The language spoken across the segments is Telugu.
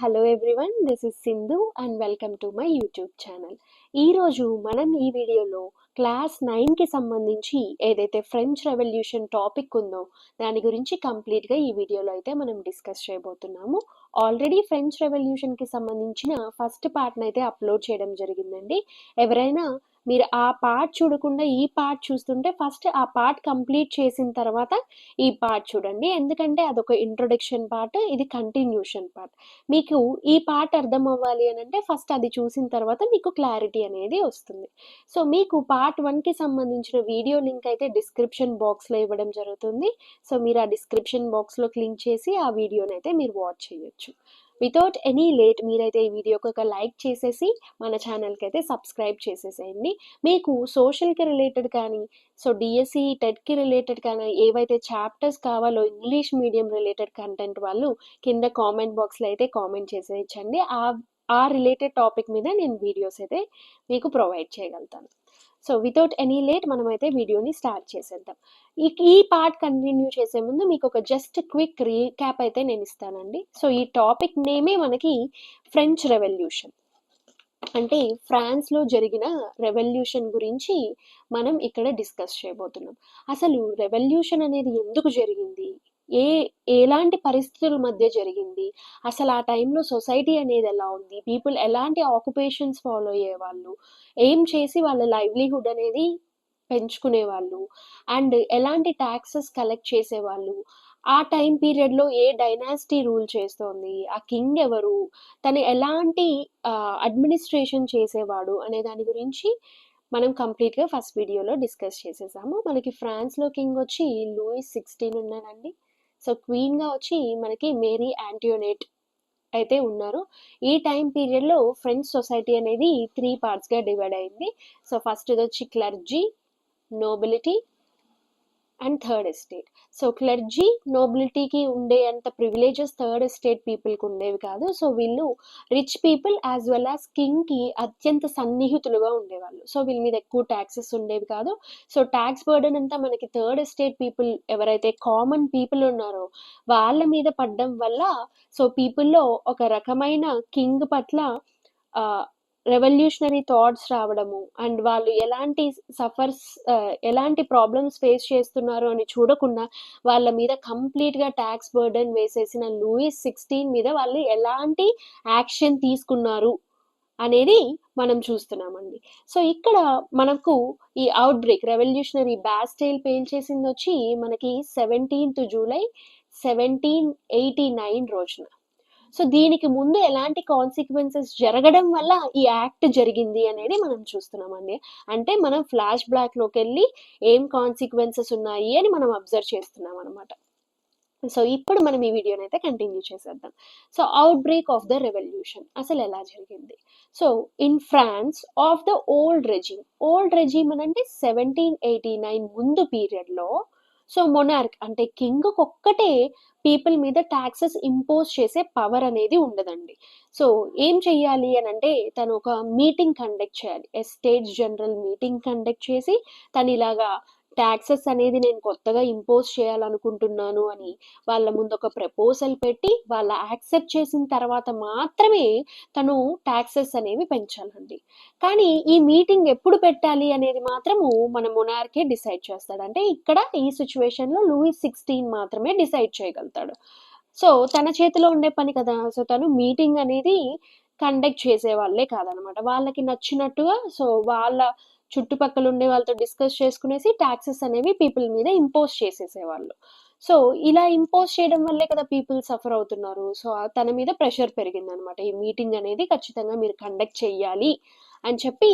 Hello everyone, this is Sindhu and welcome to my YouTube channel. ఈరోజు మనం ఈ వీడియోలో క్లాస్ 9కి సంబంధించి ఏదైతే ఫ్రెంచ్ రెవల్యూషన్ టాపిక్ ఉందో దాని గురించి కంప్లీట్గా ఈ వీడియోలో అయితే మనం డిస్కస్ చేయబోతున్నాము. ఆల్రెడీ ఫ్రెంచ్ రెవల్యూషన్కి సంబంధించిన ఫస్ట్ పార్ట్ని అయితే అప్లోడ్ చేయడం జరిగిందండి. ఎవరైనా మీరు ఆ పార్ట్ చూడకుండా ఈ పార్ట్ చూస్తుంటే ఫస్ట్ ఆ పార్ట్ కంప్లీట్ చేసిన తర్వాత ఈ పార్ట్ చూడండి, ఎందుకంటే అదొక ఇంట్రొడక్షన్ పార్ట్, ఇది కంటిన్యూషన్ పార్ట్. మీకు ఈ పార్ట్ అర్థం అవ్వాలి అని అంటే ఫస్ట్ అది చూసిన తర్వాత మీకు క్లారిటీ అనేది వస్తుంది. సో మీకు పార్ట్ 1కి సంబంధించిన వీడియో లింక్ అయితే డిస్క్రిప్షన్ బాక్స్లో ఇవ్వడం జరుగుతుంది. సో మీరు ఆ డిస్క్రిప్షన్ బాక్స్లో క్లిక్ చేసి ఆ వీడియోని అయితే మీరు వాచ్ చేయొచ్చు. వితౌట్ ఎనీ లేట్ మీరైతే ఈ వీడియోకి ఒక లైక్ చేసేసి మన ఛానల్కి అయితే సబ్స్క్రైబ్ చేసేసేయండి. మీకు సోషల్కి రిలేటెడ్ కానీ డిఎస్సి టెట్కి రిలేటెడ్ కానీ ఏవైతే చాప్టర్స్ కావాలో ఇంగ్లీష్ మీడియం రిలేటెడ్ కంటెంట్ వాళ్ళు కింద కామెంట్ బాక్స్లో అయితే కామెంట్ చేసేయచ్చండి. ఆ రిలేటెడ్ టాపిక్ మీద నేను వీడియోస్ అయితే మీకు ప్రొవైడ్ చేయగలుగుతాను. సో వితౌట్ ఎనీ లేట్ మనమైతే వీడియోని స్టార్ట్ చేసేద్దాం. ఈ పార్ట్ కంటిన్యూ చేసే ముందు మీకు ఒక జస్ట్ క్విక్ రీక్యాప్ అయితే నేను ఇస్తానండి. సో ఈ టాపిక్ నేమే మనకి ఫ్రెంచ్ రెవల్యూషన్, అంటే ఫ్రాన్స్లో జరిగిన రెవల్యూషన్ గురించి మనం ఇక్కడ డిస్కస్ చేయబోతున్నాం. అసలు రెవల్యూషన్ అనేది ఎందుకు జరిగింది, ఎలాంటి పరిస్థితుల మధ్య జరిగింది, అసలు ఆ టైంలో సొసైటీ అనేది ఎలా ఉంది, పీపుల్ ఎలాంటి ఆక్యుపేషన్స్ ఫాలో అయ్యేవాళ్ళు, ఏం చేసి వాళ్ళ లైవ్లీహుడ్ అనేది పెంచుకునేవాళ్ళు, అండ్ ఎలాంటి ట్యాక్సెస్ కలెక్ట్ చేసేవాళ్ళు, ఆ టైం పీరియడ్లో ఏ డైనాసిటీ రూల్ చేస్తోంది, ఆ కింగ్ ఎవరు, తను ఎలాంటి అడ్మినిస్ట్రేషన్ చేసేవాడు అనే దాని గురించి మనం కంప్లీట్గా ఫస్ట్ వీడియోలో డిస్కస్ చేసేసాము. మనకి ఫ్రాన్స్లో కింగ్ వచ్చి లూయిస్ 16 ఉన్నారండి. సో క్వీన్గా వచ్చి మనకి మేరీ యాంటియోనేట్ అయితే ఉన్నారు. ఈ టైం పీరియడ్లో ఫ్రెంచ్ సొసైటీ అనేది 3 పార్ట్స్గా డివైడ్ అయింది. సో ఫస్ట్ ఇది వచ్చి clergy, nobility and third estate. So clergy నోబిలిటీకి ఉండే అంత ప్రివిలేజెస్ థర్డ్ ఎస్టేట్ పీపుల్కి ఉండేవి కాదు. సో వీళ్ళు rich people as well as కింగ్కి అత్యంత సన్నిహితులుగా ఉండేవాళ్ళు. సో వీళ్ళ మీద ఎక్కువ ట్యాక్సెస్ ఉండేవి కాదు. సో ట్యాక్స్ బర్డెన్ అంతా మనకి థర్డ్ ఎస్టేట్ పీపుల్ ఎవరైతే కామన్ పీపుల్ ఉన్నారో వాళ్ళ మీద పడడం వల్ల సో పీపుల్లో ఒక రకమైన కింగ్ పట్ల రెవల్యూషనరీ థాట్స్ రావడము, అండ్ వాళ్ళు ఎలాంటి ప్రాబ్లమ్స్ ఫేస్ చేస్తున్నారు అని చూడకుండా వాళ్ళ మీద కంప్లీట్గా ట్యాక్స్ బర్డెన్ వేసేసిన లూయిస్ 16 మీద వాళ్ళు ఎలాంటి యాక్షన్ తీసుకున్నారు అనేది మనం చూస్తున్నామండి. సో ఇక్కడ మనకు ఈ అవుట్ బ్రేక్ రెవల్యూషనరీ బాస్టైల్ పేల్చేసింది వచ్చి మనకి 17th జూలై 1789 రోజున. సో దీనికి ముందు ఎలాంటి కాన్సిక్వెన్సెస్ జరగడం వల్ల ఈ యాక్ట్ జరిగింది అనేది మనం చూస్తున్నామండి. అంటే మనం ఫ్లాష్ బ్యాక్లోకి వెళ్ళి ఏం కాన్సిక్వెన్సెస్ ఉన్నాయి అని మనం అబ్జర్వ్ చేస్తున్నాం అనమాట. సో ఇప్పుడు మనం ఈ వీడియోని అయితే కంటిన్యూ చేసేద్దాం. So out break of the revolution అసలు ఎలా జరిగింది. So in France of the old regime అని అంటే 1789 ముందు పీరియడ్లో సో మొనార్క్ అంటే కింగ్ ఒక్కటే పీపుల్ మీద ట్యాక్సెస్ ఇంపోజ్ చేసే పవర్ అనేది ఉండదండి. సో ఏం చెయ్యాలి అని అంటే తను ఒక మీటింగ్ కండక్ట్ చేయాలి, ఎస్టేట్స్ జనరల్ మీటింగ్ కండక్ట్ చేసి తను ఇలాగా ట్యాక్సెస్ అనేది నేను కొత్తగా ఇంపోజ్ చేయాలనుకుంటున్నాను అని వాళ్ళ ముందు ఒక ప్రపోజల్ పెట్టి వాళ్ళ యాక్సెప్ట్ చేసిన తర్వాత మాత్రమే తను ట్యాక్సెస్ అనేవి పెంచాలండి. కానీ ఈ మీటింగ్ ఎప్పుడు పెట్టాలి అనేది మాత్రము మన మొనార్కే డిసైడ్ చేస్తాడు. అంటే ఇక్కడ ఈ సిచ్యువేషన్లో లూయిస్ 16 మాత్రమే డిసైడ్ చేయగలుగుతాడు. సో తన చేతిలో ఉండే పని కదా, సో తను మీటింగ్ అనేది కండక్ట్ చేసే వాళ్ళే కాదనమాట. వాళ్ళకి నచ్చినట్టుగా సో వాళ్ళ చుట్టుపక్కల ఉండే వాళ్ళతో డిస్కస్ చేసుకునేసి ట్యాక్సెస్ అనేవి పీపుల్ మీద ఇంపోజ్ చేసేసేవాళ్ళు. సో ఇలా ఇంపోజ్ చేయడం వల్లే కదా పీపుల్ సఫర్ అవుతున్నారు. సో తన మీద ప్రెషర్ పెరిగింది అనమాట. ఈ మీటింగ్ అనేది ఖచ్చితంగా మీరు కండక్ట్ చెయ్యాలి అని చెప్పి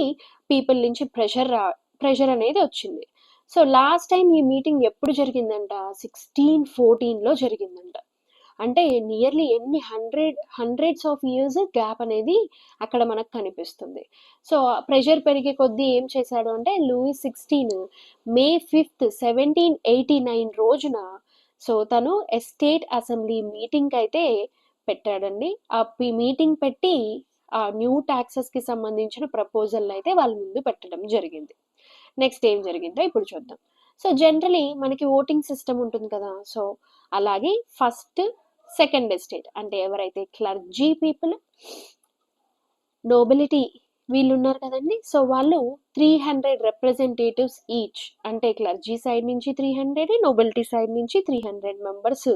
పీపుల్ నుంచి ప్రెషర్ అనేది వచ్చింది. సో లాస్ట్ టైం ఈ మీటింగ్ ఎప్పుడు జరిగిందంట, 1614లో జరిగిందంట. అంటే నియర్లీ ఎన్ని హండ్రెడ్స్ ఆఫ్ ఇయర్స్ గ్యాప్ అనేది అక్కడ మనకు కనిపిస్తుంది. సో ప్రెషర్ పెరిగే కొద్దీ ఏం చేశాడు అంటే లూయిస్ 16 మే 5th 1789 రోజున సో తను ఎస్టేట్ అసెంబ్లీ మీటింగ్ అయితే పెట్టాడండి. ఆ మీటింగ్ పెట్టి ఆ న్యూ ట్యాక్సెస్కి సంబంధించిన ప్రపోజల్ అయితే వాళ్ళ ముందు పెట్టడం జరిగింది. నెక్స్ట్ ఏం జరిగిందో ఇప్పుడు చూద్దాం. సో జనరలీ మనకి ఓటింగ్ సిస్టమ్ ఉంటుంది కదా, సో అలాగే ఫస్ట్ సెకండ్ ఎస్టేట్ అంటే ఎవరైతే క్లర్జీ పీపుల్, నోబిలిటీ వీళ్ళు ఉన్నారు కదండి, సో వాళ్ళు 300 రిప్రజెంటేటివ్స్ ఈచ్, అంటే క్లర్జీ సైడ్ నుంచి 300, నోబిలిటీ సైడ్ నుంచి 300 మెంబర్స్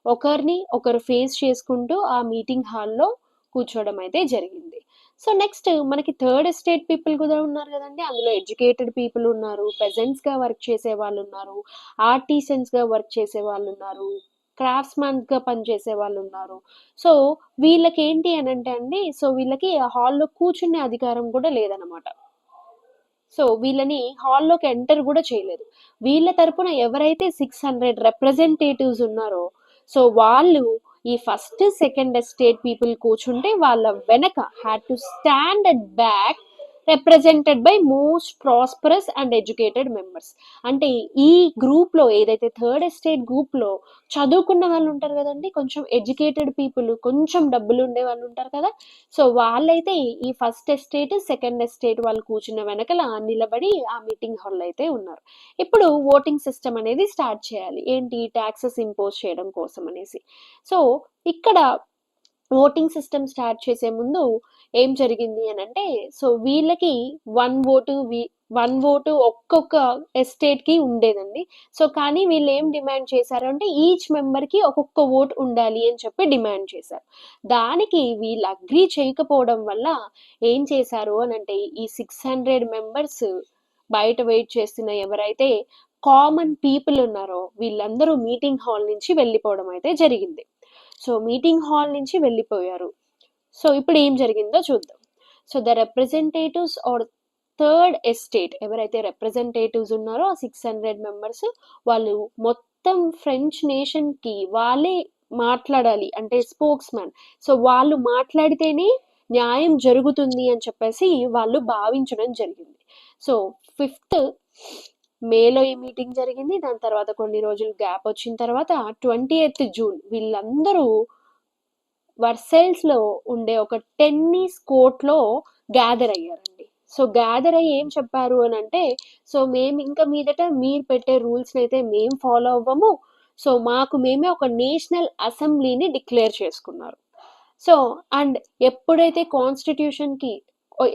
ఒకరిని ఒకరు ఫేస్ చేసుకుంటూ ఆ మీటింగ్ హాల్లో కూర్చోవడం అయితే జరిగింది. సో నెక్స్ట్ మనకి థర్డ్ ఎస్టేట్ పీపుల్ కూడా ఉన్నారు కదండి, అందులో ఎడ్యుకేటెడ్ పీపుల్ ఉన్నారు, పెజెంట్స్గా వర్క్ చేసే వాళ్ళు ఉన్నారు, ఆర్టిసన్స్గా వర్క్ చేసే వాళ్ళు ఉన్నారు, క్రాఫ్ట్స్మెన్గా పనిచేసే వాళ్ళు ఉన్నారు. సో వీళ్ళకి ఏంటి అని అంటే అండి, సో వీళ్ళకి ఆ హాల్లో కూర్చునే అధికారం కూడా లేదనమాట. సో వీళ్ళని హాల్లోకి ఎంటర్ కూడా చేయలేదు. వీళ్ళ తరపున ఎవరైతే 600 రిప్రజెంటేటివ్స్ ఉన్నారో, సో వాళ్ళు ఈ ఫస్ట్ సెకండ్ ఎస్టేట్ పీపుల్ కూర్చుంటే వాళ్ళ వెనక had to stand at back represented by most prosperous and educated members. అంటే ఈ గ్రూప్లో ఏదైతే థర్డ్ ఎస్టేట్ గ్రూప్లో చదువుకున్న వాళ్ళు ఉంటారు కదండి, కొంచెం ఎడ్యుకేటెడ్ పీపుల్, కొంచెం డబ్బులు ఉండే వాళ్ళు ఉంటారు కదా, సో వాళ్ళైతే ఈ ఫస్ట్ ఎస్టేట్ సెకండ్ ఎస్టేట్ వాళ్ళు కూర్చున్న వెనకల నిలబడి ఆ మీటింగ్ హాల్ అయితే ఉన్నారు. ఇప్పుడు ఓటింగ్ సిస్టమ్ అనేది స్టార్ట్ చేయాలి, ఏంటి ట్యాక్సెస్ ఇంపోజ్ చేయడం కోసం అనేసి. సో ఇక్కడ ఓటింగ్ సిస్టమ్ స్టార్ట్ చేసే ముందు ఏం జరిగింది అని అంటే, సో వీళ్ళకి 1 ఓటు ఒక్కొక్క ఎస్టేట్ కి ఉండేదండి. సో కానీ వీళ్ళు ఏం డిమాండ్ చేశారు అంటే ఈచ్ మెంబర్ కి ఒక్కొక్క ఓట్ ఉండాలి అని చెప్పి డిమాండ్ చేశారు. దానికి వీళ్ళు అగ్రీ చేయకపోవడం వల్ల ఏం చేశారు అని అంటే, ఈ 600 మెంబర్స్ బయట వెయిట్ చేస్తున్న ఎవరైతే కామన్ పీపుల్ ఉన్నారో వీళ్ళందరూ మీటింగ్ హాల్ నుంచి వెళ్ళిపోవడం అయితే జరిగింది. సో మీటింగ్ హాల్ నుంచి వెళ్ళిపోయారు. సో ఇప్పుడు ఏం జరిగిందో చూద్దాం. So the representatives or third estate ఎవరైతే రిప్రజెంటేటివ్స్ ఉన్నారో ఆ 600 మెంబర్స్, వాళ్ళు మొత్తం ఫ్రెంచ్ నేషన్ కి వాళ్ళే మాట్లాడాలి, అంటే స్పోక్స్ మ్యాన్. సో వాళ్ళు మాట్లాడితేనే న్యాయం జరుగుతుంది అని చెప్పేసి వాళ్ళు భావించడం జరిగింది. సో 5th మేలో ఈ మీటింగ్ జరిగింది. దాని తర్వాత కొన్ని రోజులు గ్యాప్ వచ్చిన తర్వాత 20th జూన్ వీళ్ళందరూ వర్సైల్స్ లో ఉండే ఒక టెన్నిస్ కోర్ట్ లో గ్యాదర్ అయ్యారండి. సో గ్యాదర్ అయ్యి ఏం చెప్పారు అని అంటే, సో మేము ఇంకా మీదట మీరు పెట్టే రూల్స్ అయితే మేము ఫాలో అవ్వము, సో మాకు మేమే ఒక నేషనల్ అసెంబ్లీని డిక్లేర్ చేసుకున్నారు. సో అండ్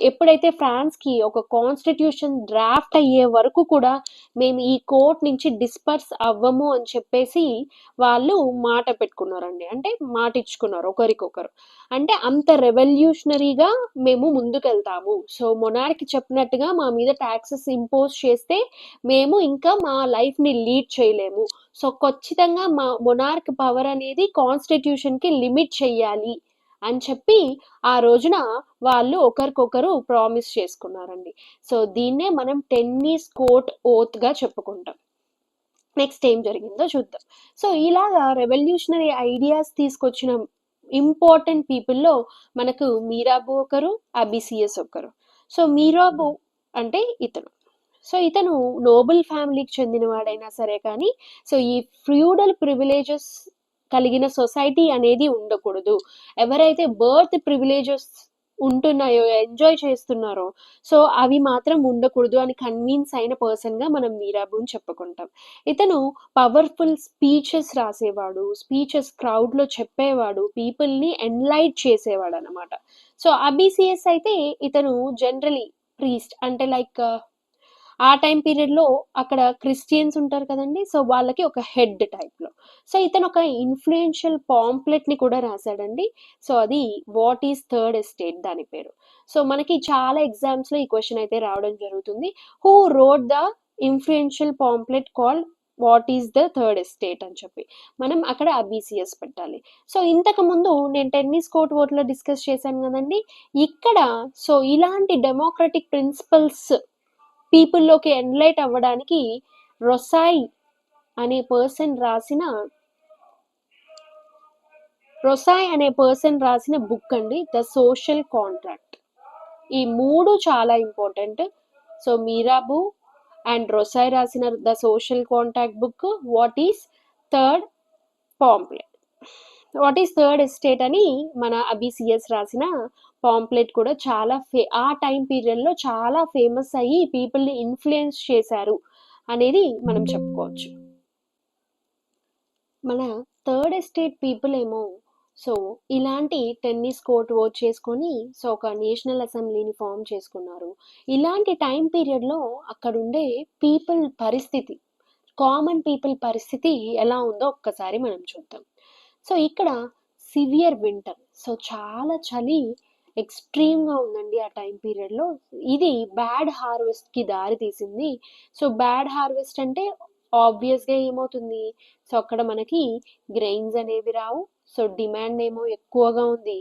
ఎప్పుడైతే ఫ్రాన్స్ కి ఒక కాన్స్టిట్యూషన్ డ్రాఫ్ట్ అయ్యే వరకు కూడా మేము ఈ కోర్ట్ నుంచి డిస్పర్స్ అవ్వము అని చెప్పేసి వాళ్ళు మాట పెట్టుకున్నారండి, అంటే మాట ఇచ్చుకున్నారు ఒకరికొకరు. అంటే అంత రెవల్యూషనరీగా మేము ముందుకెళ్తాము, సో మొనార్క్ చెప్పినట్టుగా మా మీద ట్యాక్సెస్ ఇంపోజ్ చేస్తే మేము ఇంకా మా లైఫ్ ని లీడ్ చేయలేము, సో ఖచ్చితంగా మా మొనార్క్ పవర్ అనేది కాన్స్టిట్యూషన్ కి లిమిట్ చెయ్యాలి అని చెప్పి ఆ రోజున వాళ్ళు ఒకరికొకరు ప్రామిస్ చేసుకున్నారండి. సో దీన్నే మనం టెన్నిస్ కోర్ట్ ఓత్ గా చెప్పుకుంటాం. నెక్స్ట్ ఏం జరిగిందో చూద్దాం. సో ఇలాగా రెవల్యూషనరీ ఐడియాస్ తీసుకొచ్చిన ఇంపార్టెంట్ పీపుల్లో మనకు మీరాబు ఒకరు, అబిసియస్ ఒకరు. సో మీరాబు అంటే ఇతను, సో ఇతను నోబెల్ ఫ్యామిలీకి చెందినవాడైనా సరే కానీ, సో ఈ ఫ్యూడల్ ప్రివిలేజెస్ కలిగిన సొసైటీ అనేది ఉండకూడదు, ఎవరైతే బర్త్ ప్రివిలేజెస్ ఉంటున్నాయో ఎంజాయ్ చేస్తున్నారో సో అవి మాత్రం ఉండకూడదు అని కన్విన్స్ అయిన పర్సన్ గా మనం మీరాబుని చెప్పుకుంటాం. ఇతను పవర్ఫుల్ స్పీచెస్ రాసేవాడు, స్పీచెస్ క్రౌడ్ లో చెప్పేవాడు, పీపుల్ ని ఎన్లైట్ చేసేవాడు అనమాట. సో అబిసిఎస్ అయితే ఇతను జనరలీ ప్రీస్ట్, అంటే లైక్ ఆ టైం పీరియడ్ లో అక్కడ క్రిస్టియన్స్ ఉంటారు కదండి, సో వాళ్ళకి ఒక హెడ్ టైప్ లో. సో ఇతను ఒక ఇన్ఫ్లుయెన్షియల్ పాంప్లెట్ ని కూడా రాశాడండి. సో అది వాట్ ఈస్ థర్డ్ ఎస్టేట్ దాని పేరు. సో మనకి చాలా ఎగ్జామ్స్ లో ఈ క్వశ్చన్ అయితే రావడం జరుగుతుంది, who wrote the influential pamphlet called what is the third estate అని చెప్పి మనం అక్కడ అబిసిఎస్ పెట్టాలి. సో ఇంతకు ముందు నేను టెన్నిస్ కోర్ట్ ఓట్లో డిస్కస్ చేశాను కదండి, ఇక్కడ సో ఇలాంటి డెమోక్రటిక్ ప్రిన్సిపల్స్ పీపుల్లోకి ఎన్లైట్ అవ్వడానికి రొసాయ్ అనే పర్సన్ రాసిన బుక్ అండి ద సోషల్ కాంట్రాక్ట్. ఈ మూడు చాలా important. So Mirabeau and Rousseau రాసిన the social contract book, what is third pamphlet, what is third estate అని మన అబిసిఎస్ రాసిన పాంప్లెట్ కూడా చాలా ఆ టైం పీరియడ్ లో చాలా ఫేమస్ అయ్యి పీపుల్ ని ఇన్ఫ్లుయెన్స్ చేశారు అనేది మనం చెప్పుకోవచ్చు. మన థర్డ్ ఎస్టేట్ పీపుల్ ఏమో సో ఇలాంటి టెన్నిస్ కోర్ట్ ఓట్ చేసుకొని సో ఒక నేషనల్ అసెంబ్లీని ఫామ్ చేసుకున్నారు. ఇలాంటి టైం పీరియడ్లో అక్కడ ఉండే పీపుల్ పరిస్థితి, కామన్ పీపుల్ పరిస్థితి ఎలా ఉందో ఒక్కసారి మనం చూద్దాం. సో ఇక్కడ సివియర్ వింటర్, సో చాలా చలి ఎక్స్ట్రీమ్గా ఉందండి ఆ టైం పీరియడ్లో. ఇది బ్యాడ్ హార్వెస్ట్కి దారి తీసింది. సో బ్యాడ్ హార్వెస్ట్ అంటే ఆబ్వియస్గా ఏమవుతుంది, సో అక్కడ మనకి గ్రెయిన్స్ అనేవి రావు. సో డిమాండ్ ఏమో ఎక్కువగా ఉంది,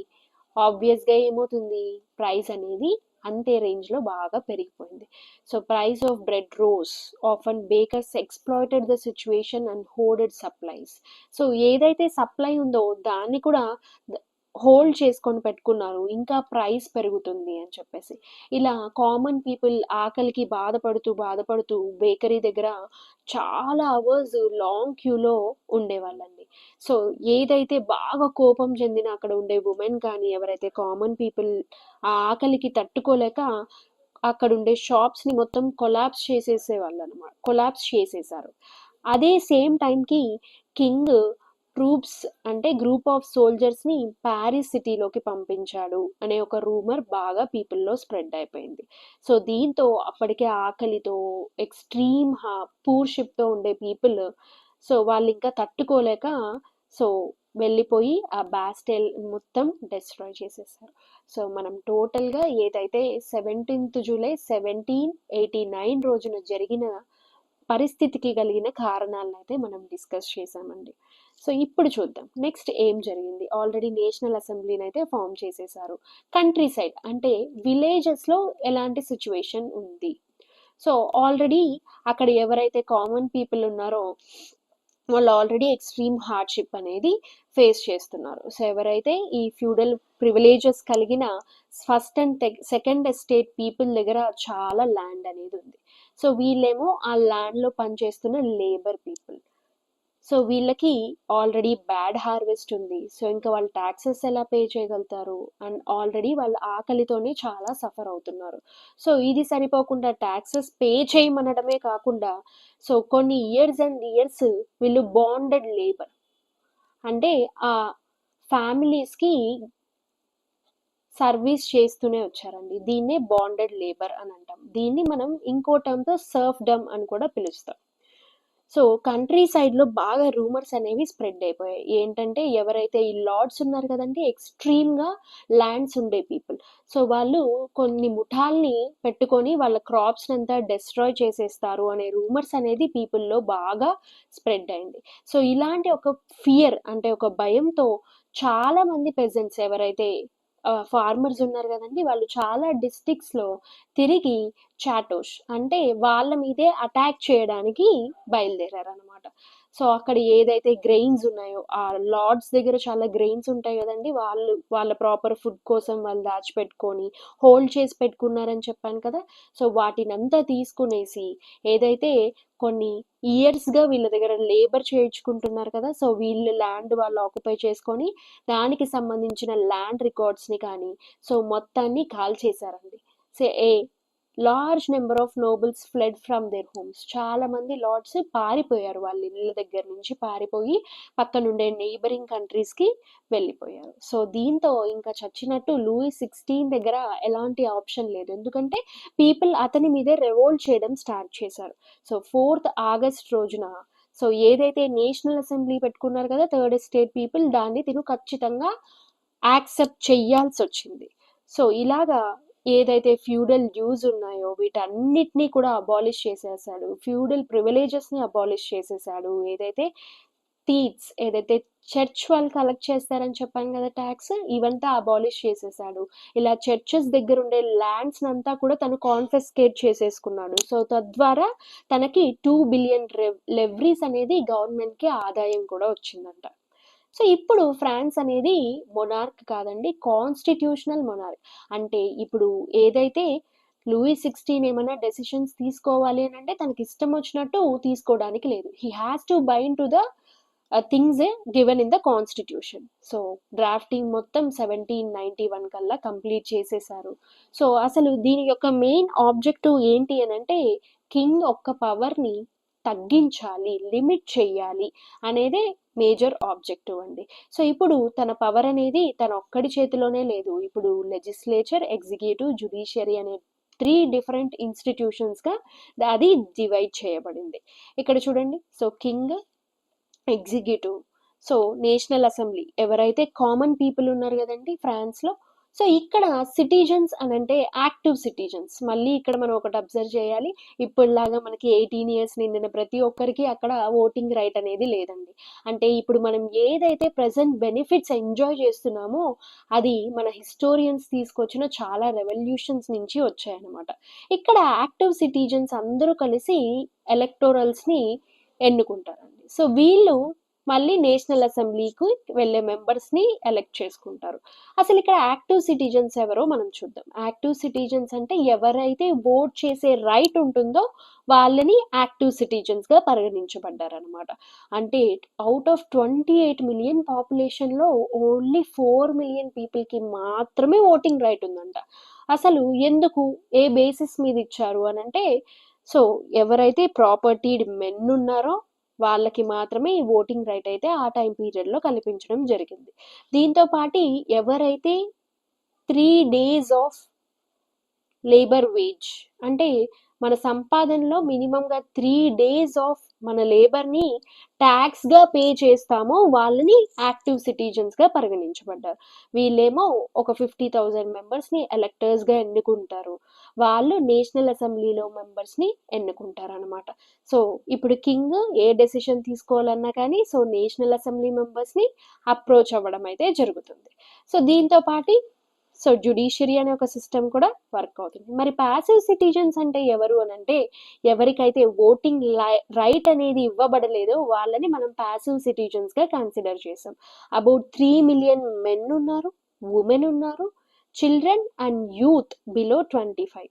ఆబ్వియస్గా ఏమవుతుంది, ప్రైస్ అనేది అంతే రేంజ్లో బాగా పెరిగిపోయింది. So price of bread rose, often bakers exploited the situation and hoarded supplies. So ఏదైతే సప్లై ఉందో దాన్ని కూడా హోల్డ్ చేసుకొని పెట్టుకున్నారు, ఇంకా ప్రైస్ పెరుగుతుంది అని చెప్పేసి. ఇలా కామన్ పీపుల్ ఆకలికి బాధపడుతూ బేకరీ దగ్గర చాలా అవర్స్ లాంగ్ క్యూలో ఉండేవాళ్ళండి. సో ఏదైతే బాగా కోపం చెందిన అక్కడ ఉండే ఉమెన్ కానీ ఎవరైతే కామన్ పీపుల్ ఆ ఆకలికి తట్టుకోలేక అక్కడ ఉండే షాప్స్ని మొత్తం కొలాప్స్ చేసేసారు. అదే సేమ్ టైంకి కింగ్ ట్రూప్స్ అంటే గ్రూప్ ఆఫ్ సోల్జర్స్ని ప్యారిస్ సిటీలోకి పంపించాడు అనే ఒక రూమర్ బాగా పీపుల్లో స్ప్రెడ్ అయిపోయింది. సో దీంతో అప్పటికే ఆకలితో ఎక్స్ట్రీమ్ పూర్షిప్తో ఉండే పీపుల్ సో వాళ్ళు ఇంకా తట్టుకోలేక సో వెళ్ళిపోయి ఆ బాస్టెల్ మొత్తం డిస్ట్రాయ్ చేసేసారు. సో మనం టోటల్గా ఏదైతే 17th జూలై 1789 రోజున జరిగిన పరిస్థితికి కలిగిన కారణాలను అయితే మనం డిస్కస్ చేసామండి. సో ఇప్పుడు చూద్దాం నెక్స్ట్ ఏం జరిగింది. ఆల్రెడీ నేషనల్ అసెంబ్లీని అయితే ఫామ్ చేసేసారు. కంట్రీ సైడ్ అంటే విలేజెస్లో ఎలాంటి సిచ్యువేషన్ ఉంది. సో ఆల్రెడీ అక్కడ ఎవరైతే కామన్ పీపుల్ ఉన్నారో వాళ్ళు ఆల్రెడీ ఎక్స్ట్రీమ్ హార్డ్షిప్ అనేది ఫేస్ చేస్తున్నారు. సో ఎవరైతే ఈ ఫ్యూడల్ ప్రివిలేజెస్ కలిగిన first and second estate people దగ్గర చాలా ల్యాండ్ అనేది ఉంది. సో వీళ్ళేమో ఆ ల్యాండ్లో పనిచేస్తున్న లేబర్ పీపుల్. సో వీళ్ళకి ఆల్రెడీ బ్యాడ్ హార్వెస్ట్ ఉంది. సో ఇంకా వాళ్ళు ట్యాక్సెస్ ఎలా పే చేయగలుగుతారు, అండ్ ఆల్రెడీ వాళ్ళ ఆకలితోనే చాలా సఫర్ అవుతున్నారు. సో ఇది సరిపోకుండా ట్యాక్సెస్ పే చేయమనడమే కాకుండా సో కొన్ని ఇయర్స్ అండ్ ఇయర్స్ వీళ్ళు బాండెడ్ లేబర్ అంటే ఆ ఫ్యామిలీస్కి సర్వీస్ చేస్తూనే వచ్చారండి. దీన్నే బాండెడ్ లేబర్ అని అంటాం. దీన్ని మనం ఇంకో టర్మ్తో సర్ఫ్డమ్ అని కూడా పిలుస్తాం. సో కంట్రీ సైడ్లో బాగా రూమర్స్ అనేవి స్ప్రెడ్ అయిపోయాయి. ఏంటంటే ఎవరైతే ఈ లార్డ్స్ ఉన్నారు కదండి, ఎక్స్ట్రీమ్గా ల్యాండ్స్ ఉండే పీపుల్, సో వాళ్ళు కొన్ని ముఠాల్ని పెట్టుకొని వాళ్ళ క్రాప్స్ అంతా డిస్ట్రాయ్ చేసేస్తారు అనే రూమర్స్ అనేది పీపుల్లో బాగా స్ప్రెడ్ అయింది. సో ఇలాంటి ఒక ఫియర్ అంటే ఒక భయంతో చాలా మంది పెజెంట్స్ ఎవరైతే ఫార్మర్స్ ఉన్నారు కదండి, వాళ్ళు చాలా డిస్ట్రిక్ట్స్లో తిరిగి చాటోష్ అంటే వాళ్ళ మీదే అటాక్ చేయడానికి బయలుదేరారు అనమాట. సో అక్కడ ఏదైతే గ్రెయిన్స్ ఉన్నాయో ఆ లార్డ్స్ దగ్గర చాలా గ్రెయిన్స్ ఉంటాయి కదండి, వాళ్ళ ప్రాపర్ ఫుడ్ కోసం వాళ్ళు దాచిపెట్టుకొని హోల్డ్ చేసి పెట్టుకున్నారని చెప్పాను కదా. సో వాటినంతా తీసుకునేసి ఏదైతే కొన్ని ఇయర్స్గా వీళ్ళ దగ్గర లేబర్ చేయించుకుంటున్నారు కదా, సో వీళ్ళ ల్యాండ్ వాళ్ళు ఆక్యుపై చేసుకొని దానికి సంబంధించిన ల్యాండ్ రికార్డ్స్ని కానీ సో మొత్తాన్ని కాల్ చేశారండి. So large number of nobles ఫ్లెడ్ from there homes. చాలా మంది లార్డ్స్ పారిపోయారు, వాళ్ళ ఇళ్ళ దగ్గర నుంచి పారిపోయి పక్కనుండే నైబరింగ్ కంట్రీస్కి వెళ్ళిపోయారు. సో దీంతో ఇంకా చచ్చినట్టు లూయి 16 దగ్గర ఎలాంటి ఆప్షన్ లేదు, ఎందుకంటే పీపుల్ అతని మీదే రెవోల్ట్ చేయడం స్టార్ట్ చేశారు. సో 4th ఆగస్ట్ రోజున సో ఏదైతే నేషనల్ అసెంబ్లీ పెట్టుకున్నారు కదా థర్డ్ ఎస్టేట్ పీపుల్, దాన్ని తిను ఖచ్చితంగా యాక్సెప్ట్ చెయ్యాల్సి వచ్చింది. సో ఇలాగా ఏదైతే ఫ్యూడల్ డ్యూస్ ఉన్నాయో వీటన్నిటినీ కూడా అబాలిష్ చేసేసాడు, ఫ్యూడల్ ప్రివిలేజెస్ని అబాలిష్ చేసేసాడు. ఏదైతే టీట్స్ ఏదైతే చర్చ్ వాళ్ళు కలెక్ట్ చేస్తారని చెప్పాను కదా ట్యాక్స్, ఇవంతా అబాలిష్ చేసేసాడు. ఇలా చర్చెస్ దగ్గర ఉండే ల్యాండ్స్ అంతా కూడా తను కాన్ఫెస్కేట్ చేసేసుకున్నాడు. సో తద్వారా తనకి 2 బిలియన్ లెవ్రీస్ అనేది గవర్నమెంట్కి ఆదాయం కూడా వచ్చిందంట. సో ఇప్పుడు ఫ్రాన్స్ అనేది మొనార్క్ కాదండి, కాన్స్టిట్యూషనల్ మొనార్క్. అంటే ఇప్పుడు ఏదైతే లూయి 16 ఏమైనా డెసిషన్స్ తీసుకోవాలి అని అంటే తనకి ఇష్టం వచ్చినట్టు తీసుకోవడానికి లేదు. He has to bind to the things given in the constitution. So drafting మొత్తం 1791 కల్లా కంప్లీట్ చేసేసారు. సో అసలు దీని యొక్క మెయిన్ ఆబ్జెక్టివ్ ఏంటి అని అంటే కింగ్ ఒక్క పవర్ని తగ్గించాలి, లిమిట్ చేయాలి అనేదే మేజర్ ఆబ్జెక్టివ్ అండి. సో ఇప్పుడు తన పవర్ అనేది తన ఒక్కడి చేతిలోనే లేదు. ఇప్పుడు లెజిస్లేచర్, ఎగ్జిక్యూటివ్, జ్యుడిషియరీ అనే 3 డిఫరెంట్ ఇన్స్టిట్యూషన్స్గా అది డివైడ్ చేయబడింది. ఇక్కడ చూడండి, so king, executive, so national assembly ఎవరైతే కామన్ పీపుల్ ఉన్నారు కదండి ఫ్రాన్స్లో. సో ఇక్కడ సిటిజన్స్ అని అంటే యాక్టివ్ సిటిజన్స్. మళ్ళీ ఇక్కడ మనం ఒకటి అబ్జర్వ్ చేయాలి, ఇప్పుడులాగా మనకి 18 ఇయర్స్ నిండిన ప్రతి ఒక్కరికి అక్కడ ఓటింగ్ రైట్ అనేది లేదండి. అంటే ఇప్పుడు మనం ఏదైతే ప్రజెంట్ బెనిఫిట్స్ ఎంజాయ్ చేస్తున్నామో అది మన హిస్టోరియన్స్ తీసుకొచ్చిన చాలా రెవల్యూషన్స్ నుంచి వచ్చాయన్నమాట. ఇక్కడ యాక్టివ్ సిటిజన్స్ అందరూ కలిసి ఎలక్టోరల్స్ని ఎన్నుకుంటారండి. సో వీళ్ళు మళ్ళీ నేషనల్ అసెంబ్లీకి వెళ్ళే మెంబర్స్ని ఎలెక్ట్ చేసుకుంటారు. అసలు ఇక్కడ యాక్టివ్ సిటిజన్స్ ఎవరో మనం చూద్దాం. యాక్టివ్ సిటిజన్స్ అంటే ఎవరైతే ఓట్ చేసే రైట్ ఉంటుందో వాళ్ళని యాక్టివ్ సిటిజన్స్గా పరిగణించబడ్డారనమాట. అంటే అవుట్ ఆఫ్ 28 మిలియన్ పాపులేషన్లో ఓన్లీ 4 మిలియన్ పీపుల్కి మాత్రమే ఓటింగ్ రైట్ ఉందంట. అసలు ఎందుకు, ఏ బేసిస్ మీద ఇచ్చారు అని అంటే, సో ఎవరైతే ప్రాపర్టీడ్ మెన్ ఉన్నారో వాళ్ళకి మాత్రమే ఈ ఓటింగ్ రైట్ అయితే ఆ టైం పీరియడ్లో కల్పించడం జరిగింది. దీంతో పాటు ఎవరైతే 3 days ఆఫ్ లేబర్ వేజ్ అంటే మన సంపాదనలో మినిమంగా 3 days ఆఫ్ మన లేబర్ని ట్యాక్స్గా పే చేస్తామో వాళ్ళని యాక్టివ్ సిటిజన్స్గా పరిగణించబడ్డారు. వీళ్ళేమో ఒక 50,000 మెంబర్స్ని ఎలక్టర్స్గా ఎన్నుకుంటారు. వాళ్ళు నేషనల్ అసెంబ్లీలో మెంబర్స్ని ఎన్నుకుంటారు అనమాట. సో ఇప్పుడు కింగ్ ఏ డెసిషన్ తీసుకోవాలన్నా కానీ సో నేషనల్ అసెంబ్లీ మెంబర్స్ని అప్రోచ్ అవ్వడం అయితే జరుగుతుంది. సో దీంతో పాటు సో జ్యుడిషియరీ అనే ఒక సిస్టమ్ కూడా వర్క్ అవుతుంది. మరి ప్యాసివ్ సిటిజన్స్ అంటే ఎవరు అని అంటే, ఎవరికైతే ఓటింగ్ రైట్ అనేది ఇవ్వబడలేదో వాళ్ళని మనం ప్యాసివ్ సిటిజన్స్గా కన్సిడర్ చేసాం. అబౌట్ 3 మిలియన్ మెన్ ఉన్నారు, ఉమెన్ ఉన్నారు, చిల్డ్రన్ అండ్ యూత్ బిలో 25.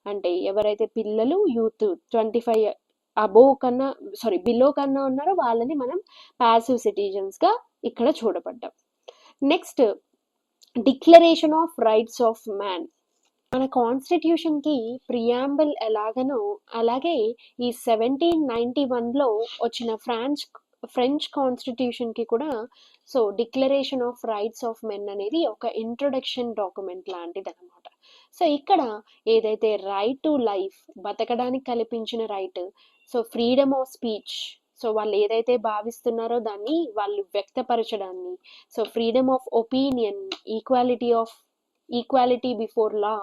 అంటే ఎవరైతే పిల్లలు, యూత్ 25 బిలో కన్నా ఉన్నారో వాళ్ళని మనం ప్యాసివ్ సిటిజన్స్గా ఇక్కడ చూడబడ్డాం. Next, declaration of rights of man. మన కాన్స్టిట్యూషన్కి ప్రియాంబుల్ ఎలాగనో అలాగే ఈ 1791లో వచ్చిన ఫ్రెంచ్ కాన్స్టిట్యూషన్కి కూడా so declaration of rights of men అనేది ఒక ఇంట్రొడక్షన్ డాక్యుమెంట్ లాంటిది అనమాట. సో ఇక్కడ ఏదైతే రైట్ టు లైఫ్, బతకడానికి కల్పించిన right, so freedom of speech, so వాళ్ళు ఏదైతే భావిస్తున్నారో దాన్ని వాళ్ళు వ్యక్తపరచడాన్ని, so freedom of opinion, equality before law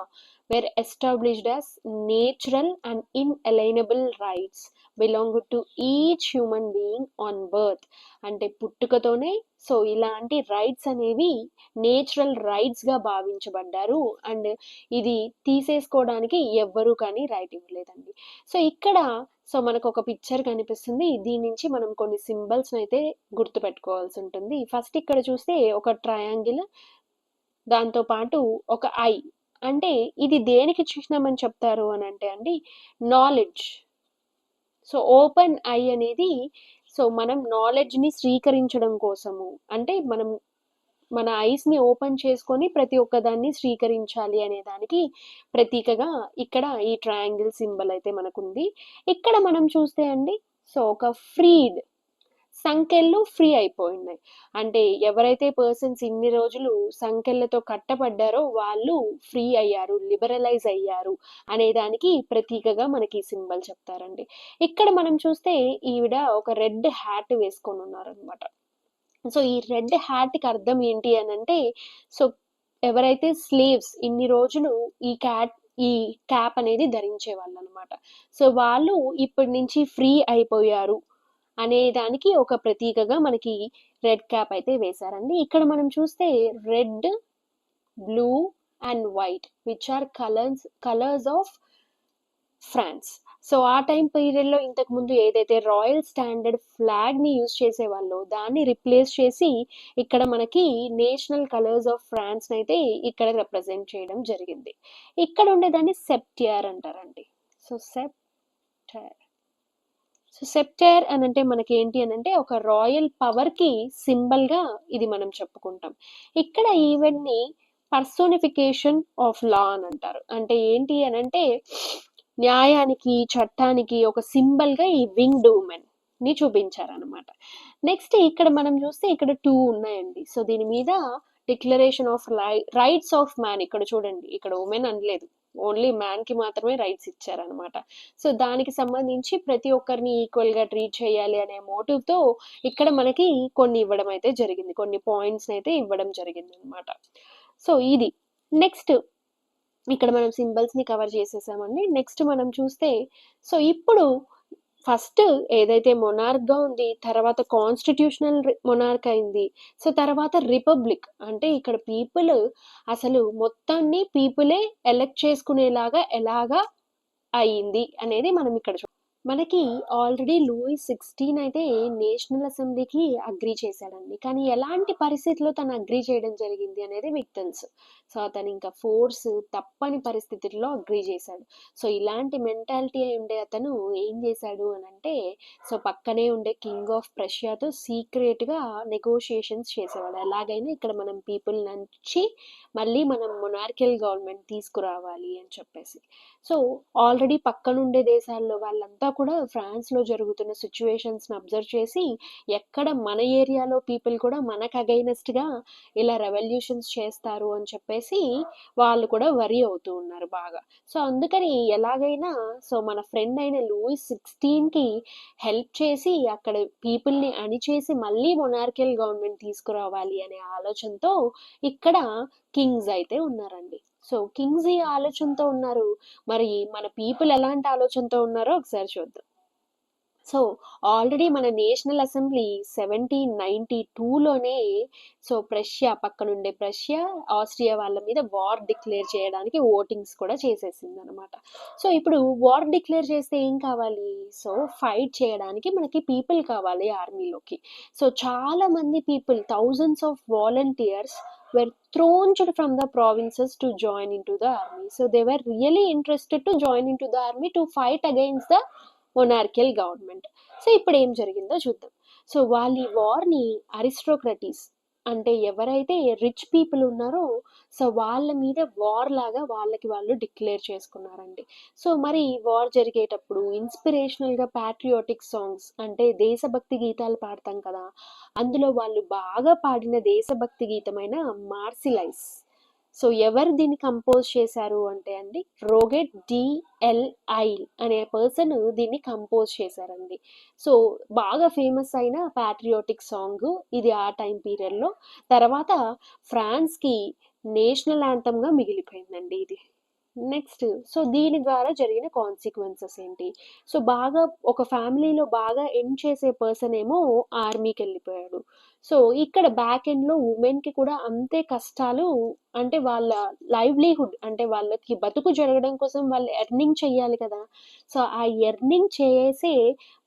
were established as natural and inalienable rights belong to each human being on birth. అంటే పుట్టుకతోనే సో ఇలాంటి రైట్స్ అనేవి నేచురల్ రైట్స్గా భావించబడ్డారు. అండ్ ఇది తీసేసుకోవడానికి ఎవ్వరూ కానీ రైట్ ఇవ్వలేదండి. సో ఇక్కడ సో మనకు ఒక పిక్చర్ కనిపిస్తుంది. దీని నుంచి మనం కొన్ని సింబల్స్ అయితే గుర్తుపెట్టుకోవాల్సి ఉంటుంది. ఫస్ట్ ఇక్కడ చూస్తే ఒక ట్రయాంగిల్, దాంతోపాటు ఒక ఐ. అంటే ఇది దేనికి చిహ్నమని చెప్తారు అని అంటే అండి, నాలెడ్జ్. సో ఓపెన్ ఐ అనేది సో మనం నాలెడ్జ్ని స్వీకరించడం కోసము, అంటే మనం మన ఐస్ని ఓపెన్ చేసుకొని ప్రతి ఒక్కదాన్ని స్వీకరించాలి అనే దానికి ప్రతీకగా ఇక్కడ ఈ ట్రయాంగిల్ సింబల్ అయితే మనకుంది. ఇక్కడ మనం చూస్తే అండి సో ఒక ఫ్రీడ్, సంకెళ్ళు ఫ్రీ అయిపోయినాయి. అంటే ఎవరైతే పర్సన్స్ ఇన్ని రోజులు సంకెళ్ళతో కట్టబడ్డారో వాళ్ళు ఫ్రీ అయ్యారు, లిబరలైజ్ అయ్యారు అనే దానికి ప్రతీకగా మనకి సింబల్ చెప్తారండి. ఇక్కడ మనం చూస్తే ఈవిడ ఒక రెడ్ హ్యాట్ వేసుకొని ఉన్నారనమాట. సో ఈ రెడ్ హ్యాట్కి అర్థం ఏంటి అని అంటే, సో ఎవరైతే స్లేవ్స్ ఇన్ని రోజులు ఈ క్యాప్ అనేది ధరించే వాళ్ళు అనమాట, సో వాళ్ళు ఇప్పటి నుంచి ఫ్రీ అయిపోయారు అనే దానికి ఒక ప్రతీకగా మనకి రెడ్ క్యాప్ అయితే వేశారండి. ఇక్కడ మనం చూస్తే red, blue and white which are colours of France. So ఆ టైం పీరియడ్లో ఇంతకు ముందు ఏదైతే రాయల్ స్టాండర్డ్ ఫ్లాగ్ని యూజ్ చేసేవాళ్ళో దాన్ని రిప్లేస్ చేసి ఇక్కడ మనకి నేషనల్ కలర్స్ ఆఫ్ ఫ్రాన్స్ అయితే ఇక్కడ రిప్రజెంట్ చేయడం జరిగింది. ఇక్కడ ఉండేదాన్ని సెప్టియర్ అంటారండి. సో సెప్టైర్ అని అంటే మనకి ఏంటి అని అంటే ఒక రాయల్ పవర్కి సింబల్గా ఇది మనం చెప్పుకుంటాం. ఇక్కడ ఈవెంట్ని పర్సోనిఫికేషన్ ఆఫ్ లా అని అంటారు. అంటే ఏంటి అని అంటే న్యాయానికి, చట్టానికి ఒక సింబల్‌గా ఈ వింగ్డ్ వుమెన్‌ని చూపించారనమాట. నెక్స్ట్ ఇక్కడ మనం చూస్తే ఇక్కడ 2 ఉన్నాయండి. సో, దీని మీద declaration of rights of man ఇక్కడ చూడండి. ఇక్కడ వుమెన్ అనలేదు. ఓన్లీ మ్యాన్‌కి మాత్రమే రైట్స్ ఇచ్చారనమాట. సో, దానికి సంబంధించి ప్రతి ఒక్కరిని ఈక్వల్‌గా ట్రీట్ చేయాలి అనే మోటివ్‌తో ఇక్కడ మనకి కొన్ని ఇవ్వడం అయితే జరిగింది. కొన్ని పాయింట్స్‌నైతే ఇవ్వడం జరిగిందనమాట. సో, ఇది. నెక్స్ట్ ఇక్కడ మనం సింబల్స్‌ని కవర్ చేసేసామండి. నెక్స్ట్ మనం చూస్తే సో, ఇప్పుడు ఫస్ట్ ఏదైతే మొనార్క్‌గా ఉంది, తర్వాత కాన్స్టిట్యూషనల్ మొనార్క్ అయింది. సో, తర్వాత రిపబ్లిక్. అంటే ఇక్కడ పీపుల్ అసలు మొత్తాన్ని పీపులే ఎలక్ట్ చేసుకునేలాగా ఎలాగా అయింది అనేది మనం ఇక్కడ మనకి ఆల్రెడీ లూయిస్ 16 అయితే నేషనల్ అసెంబ్లీకి అగ్రీ చేశాడండి. కానీ ఎలాంటి పరిస్థితిలో తను అగ్రీ చేయడం జరిగింది అనేది మీకు తెలుసు. సో, అతను ఇంకా ఫోర్స్ తప్పని పరిస్థితుల్లో అగ్రీ చేశాడు. సో, ఇలాంటి మెంటాలిటీ ఉండే అతను ఏం చేశాడు అని అంటే సో, పక్కనే ఉండే కింగ్ ఆఫ్ ప్రషియాతో సీక్రెట్‌గా నెగోషియేషన్స్ చేసేవాడు. ఎలాగైనా ఇక్కడ మనం పీపుల్ నుంచి మళ్ళీ మనం మొనార్కియల్ గవర్నమెంట్ తీసుకురావాలి అని చెప్పేసి. సో, ఆల్రెడీ పక్కనుండే దేశాల్లో వాళ్ళంతా కూడా ఫ్రాన్స్‌లో జరుగుతున్న సిట్యుయేషన్స్‌ని అబ్జర్వ్ చేసి, ఎక్కడ మన ఏరియాలో పీపుల్ కూడా మనకు అగైనెస్ట్‌గా ఇలా రెవల్యూషన్స్ చేస్తారు అని చెప్పేసి వాళ్ళు కూడా వరీ అవుతూ ఉన్నారు బాగా. సో, అందుకని ఎలాగైనా సో, మన ఫ్రెండ్ అయిన లూయిస్ 16కి హెల్ప్ చేసి అక్కడ పీపుల్‌ని అణిచేసి మళ్ళీ మొనార్కియల్ గవర్నమెంట్ తీసుకురావాలి అనే ఆలోచనతో ఇక్కడ కింగ్స్ అయితే ఉన్నారండి. సో, కింగ్స్ ఈ ఆలోచనతో ఉన్నారు. మరి మన పీపుల్ ఎలాంటి ఆలోచనతో ఉన్నారో ఒకసారి చూద్దాం. సో, ఆల్రెడీ మన నేషనల్ అసెంబ్లీ 1792లోనే సో, పక్కనుండే ప్రష్యా, ఆస్ట్రియా వాళ్ళ మీద వార్ డిక్లేర్ చేయడానికి ఓటింగ్స్ కూడా చేసేసిందనమాట. సో, ఇప్పుడు వార్ డిక్లేర్ చేస్తే ఏం కావాలి? సో, ఫైట్ చేయడానికి మనకి పీపుల్ కావాలి ఆర్మీలోకి. సో, చాలా మంది people thousands of volunteers were thrown from the provinces to join into the army. So they were really interested to join into the army to fight against the monarchical government. So ఇప్పుడు ఏం జరిగిందో చూద్దాం. సో వాళ్ళు ఈ వార్ని అరిస్టోక్రటీస్ అంటే ఎవరైతే రిచ్ పీపుల్ ఉన్నారో సో వాళ్ళ మీద వార్ లాగా వాళ్ళకి వాళ్ళు డిక్లేర్ చేసుకున్నారండి. సో మరి వార్ జరిగేటప్పుడు ఇన్స్పిరేషనల్గా ప్యాట్రియాటిక్ సాంగ్స్ అంటే దేశభక్తి గీతాలు పాడతాం కదా, అందులో వాళ్ళు బాగా పాడిన దేశభక్తి గీతమైన మార్సిలైస్. సో ఎవరు దీన్ని కంపోజ్ చేశారు అంటే అండి రోగెట్ డిఎల్ఐ అనే పర్సన్ దీన్ని కంపోజ్ చేశారండి. సో బాగా ఫేమస్ అయిన ప్యాట్రియాటిక్ సాంగ్ ఇది ఆ టైం పీరియడ్లో. తర్వాత ఫ్రాన్స్కి నేషనల్ యాంథమ్గా మిగిలిపోయిందండి ఇది. నెక్స్ట్ సో దీని ద్వారా జరిగిన కాన్సిక్వెన్సెస్ ఏంటి? సో బాగా ఒక ఫ్యామిలీలో బాగా ఎండ్ చేసే పర్సన్ ఏమో ఆర్మీకి వెళ్ళిపోయాడు. సో ఇక్కడ బ్యాక్ ఎండ్లో ఉమెన్కి కూడా అంతే కష్టాలు. అంటే వాళ్ళ లైవ్లీహుడ్ అంటే వాళ్ళకి బతుకు జరగడం కోసం వాళ్ళు ఎర్నింగ్ చెయ్యాలి కదా. సో ఆ ఎర్నింగ్ చేసే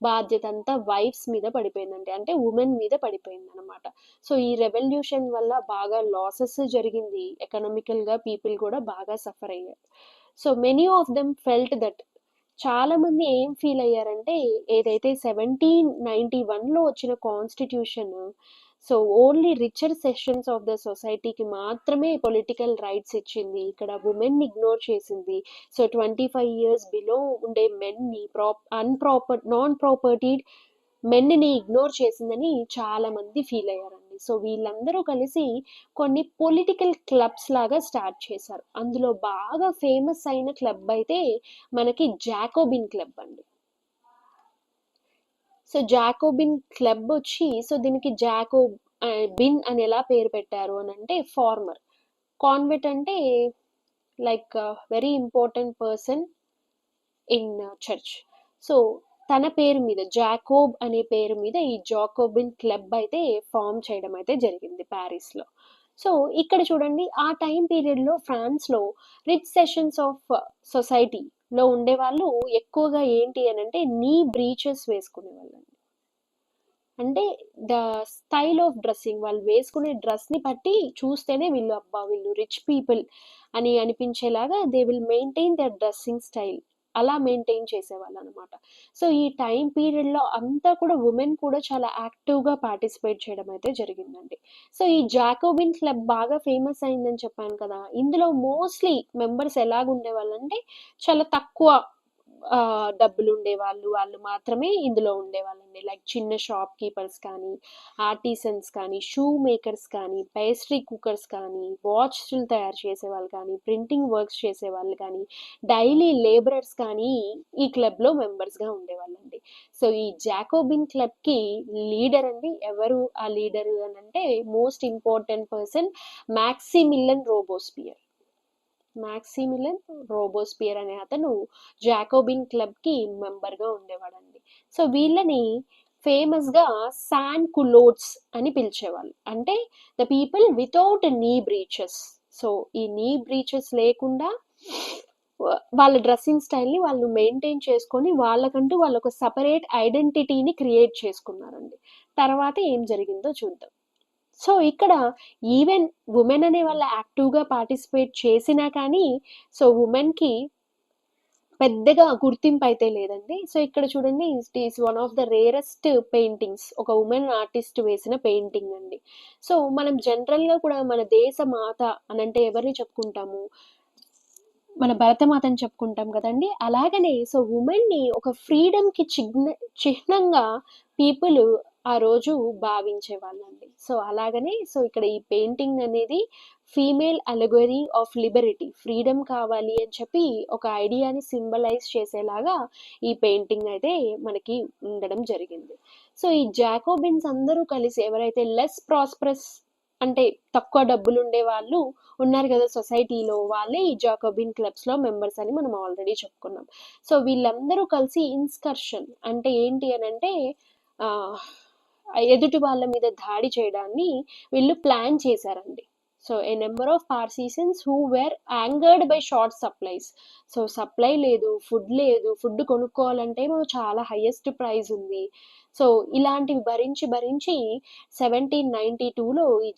బాధ్యత అంతా వైఫ్స్ మీద పడిపోయిందండి. అంటే ఉమెన్ మీద పడిపోయింది అనమాట. సో ఈ రెవల్యూషన్ వల్ల బాగా లాసెస్ జరిగింది. ఎకనామికల్గా పీపుల్ కూడా బాగా సఫర్ అయ్యారు. So many of them felt that చాలా మంది ఏం ఫీల్ అయ్యారంటే ఏదైతే 1791లో వచ్చిన constitution so only richer sessions of the సొసైటీకి మాత్రమే పొలిటికల్ రైట్స్ ఇచ్చింది. ఇక్కడ ఉమెన్ ఇగ్నోర్ చేసింది. సో 25 years బిలో ఉండే మెన్ని నాన్ ప్రాపర్టీ మెన్ని ఇగ్నోర్ చేసిందని చాలా మంది ఫీల్ అయ్యారండి. సో వీళ్ళందరూ కలిసి కొన్ని పొలిటికల్ క్లబ్స్ లాగా స్టార్ట్ చేశారు. అందులో బాగా ఫేమస్ అయిన క్లబ్ అయితే మనకి జాకోబిన్ క్లబ్ అండి. సో జాకోబిన్ క్లబ్ వచ్చి సో దీనికి బిన్ అని ఎలా పేరు పెట్టారు అని అంటే ఫార్మర్, కాన్వెట్ అంటే like very important person in church. So తన పేరు మీద జాకోబ్ అనే పేరు మీద ఈ జాకోబిన్ క్లబ్ అయితే ఫామ్ చేయడం అయితే జరిగింది ప్యారిస్లో. సో ఇక్కడ చూడండి ఆ టైం పీరియడ్లో ఫ్రాన్స్లో రిచ్ సెషన్స్ ఆఫ్ సొసైటీలో ఉండే వాళ్ళు ఎక్కువగా ఏంటి అని అంటే నీ బ్రీచెస్ వేసుకునే వాళ్ళండి. అంటే ద స్టైల్ ఆఫ్ డ్రెస్సింగ్ వాళ్ళు వేసుకునే డ్రెస్ని బట్టి చూస్తేనే వీళ్ళు అబ్బా వీళ్ళు రిచ్ పీపుల్ అని అనిపించేలాగా they will maintain their dressing style. అలా మెయింటైన్ చేసేవాళ్ళు అనమాట. సో ఈ టైం పీరియడ్లో అంతా కూడా ఉమెన్ కూడా చాలా యాక్టివ్గా పార్టిసిపేట్ చేయడం అయితే జరిగిందండి. సో ఈ జాకోబిన్ క్లబ్ బాగా ఫేమస్ అయిందని చెప్పాను కదా, ఇందులో మోస్ట్లీ మెంబర్స్ ఎలాగుండేవాళ్ళంటే చాలా తక్కువ డబ్బులు ఉండేవాళ్ళు వాళ్ళు మాత్రమే ఇందులో ఉండేవాళ్ళండి. లైక్ చిన్న షాప్ కీపర్స్ కానీ, ఆర్టిసన్స్ కానీ, షూ మేకర్స్ కానీ, పేస్ట్రీ కుకర్స్ కానీ, వాచ్లు తయారు చేసేవాళ్ళు కానీ, ప్రింటింగ్ వర్క్స్ చేసేవాళ్ళు కానీ, డైలీ లేబరర్స్ కానీ ఈ క్లబ్లో మెంబర్స్గా ఉండేవాళ్ళండి. సో ఈ జాకోబిన్ క్లబ్కి లీడర్ అండి. ఎవరు ఆ లీడర్ అని అంటే మోస్ట్ ఇంపార్టెంట్ పర్సన్ మ్యాక్సిమిలియన్ రోబోస్పియర్ అనే అతను జాకోబిన్ క్లబ్కి మెంబర్గా ఉండేవాడండి. సో వీళ్ళని ఫేమస్గా శాన్ కులోట్స్ అని పిలిచేవాళ్ళు. అంటే ద పీపుల్ వితౌట్ నీ బ్రీచెస్. సో ఈ నీ బ్రీచెస్ లేకుండా వాళ్ళ డ్రెస్సింగ్ స్టైల్ని వాళ్ళు మెయింటైన్ చేసుకొని వాళ్ళకంటూ వాళ్ళు ఒక సపరేట్ ఐడెంటిటీని క్రియేట్ చేసుకున్నారండి. తర్వాత ఏం జరిగిందో చూద్దాం. సో ఇక్కడ ఈవెన్ ఉమెన్ అనే వాళ్ళ యాక్టివ్గా పార్టిసిపేట్ చేసినా కానీ సో ఉమెన్కి పెద్దగా గుర్తింపు అయితే లేదండి. సో ఇక్కడ చూడండి, it is one of the rarest paintings, ఒక ఉమెన్ ఆర్టిస్ట్ వేసిన పెయింటింగ్ అండి. సో మనం జనరల్గా కూడా మన దేశ మాత అని అంటే ఎవరిని చెప్పుకుంటాము, మన భరతమాతని చెప్పుకుంటాం కదండి. అలాగనే సో ఉమెన్ని ఒక ఫ్రీడమ్కి చిహ్నంగా పీపుల్ ఆ రోజు భావించే వాళ్ళండి. సో అలాగనే సో ఇక్కడ ఈ పెయింటింగ్ అనేది female allegory of liberty, freedom కావాలి అని చెప్పి ఒక ఐడియాని సింబలైజ్ చేసేలాగా ఈ పెయింటింగ్ అయితే మనకి ఉండడం జరిగింది. సో ఈ జాకోబిన్స్ అందరూ కలిసి ఎవరైతే లెస్ ప్రాస్పరస్ అంటే తక్కువ డబ్బులు ఉండే వాళ్ళు ఉన్నారు కదా సొసైటీలో, వాళ్ళే ఈ జాకోబిన్ క్లబ్స్లో మెంబర్స్ అని మనం ఆల్రెడీ చెప్పుకున్నాం. సో వీళ్ళందరూ కలిసి ఇన్స్కర్షన్ అంటే ఏంటి అని అంటే ఎదుటి వాళ్ళ మీద దాడి చేయడాన్ని వీళ్ళు ప్లాన్ చేశారండి. So a number of Parisians who were angered by short supplies. So supply లేదు, ఫుడ్ కొనుక్కోవాలంటే చాలా హైయెస్ట్ ప్రైస్ ఉంది. సో ఇలాంటివి భరించి 1792లో ఈ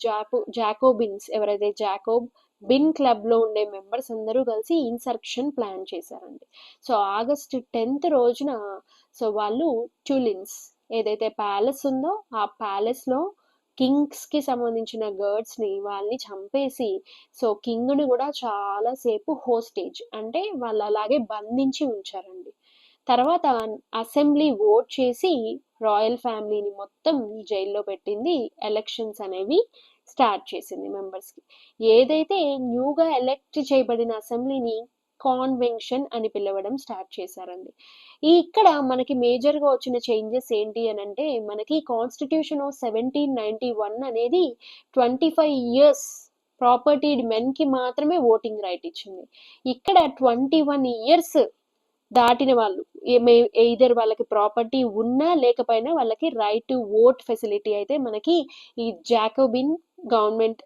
జాకోబిన్స్ ఎవరైతే జాకోబ్ బిన్ క్లబ్లో ఉండే మెంబర్స్ అందరూ కలిసి ఇన్సర్క్షన్ ప్లాన్ చేశారండి. సో ఆగస్టు 10th రోజున సో వాళ్ళు ట్యూలిన్స్ ఏదైతే ప్యాలెస్ ఉందో ఆ ప్యాలెస్లో కింగ్స్కి సంబంధించిన గర్డ్స్ని వాళ్ళని చంపేసి సో కింగ్ని కూడా చాలాసేపు హోస్టేజ్ అంటే వాళ్ళు అలాగే బంధించి ఉంచారండి. తర్వాత అసెంబ్లీ ఓట్ చేసి రాయల్ ఫ్యామిలీని మొత్తం జైల్లో పెట్టింది. ఎలక్షన్స్ అనేవి స్టార్ట్ చేసింది మెంబర్స్కి. ఏదైతే న్యూగా ఎలక్ట్ చేయబడిన అసెంబ్లీని కాన్వెన్షన్ అని పిలవడం స్టార్ట్ చేశారండి. ఇక్కడ మనకి మేజర్గా వచ్చిన చేంజెస్ ఏంటి అని అంటే మనకి కాన్స్టిట్యూషన్ ఆఫ్ 1791 అనేది 25 years ప్రాపర్టీడ్ మెన్కి మాత్రమే ఓటింగ్ రైట్ ఇచ్చింది. ఇక్కడ 21 years దాటిన వాళ్ళు ఎయిదర్ వాళ్ళకి ప్రాపర్టీ ఉన్నా లేకపోయినా వాళ్ళకి రైట్ టు ఓట్ ఫెసిలిటీ అయితే మనకి ఈ జాకోబిన్ గవర్నమెంట్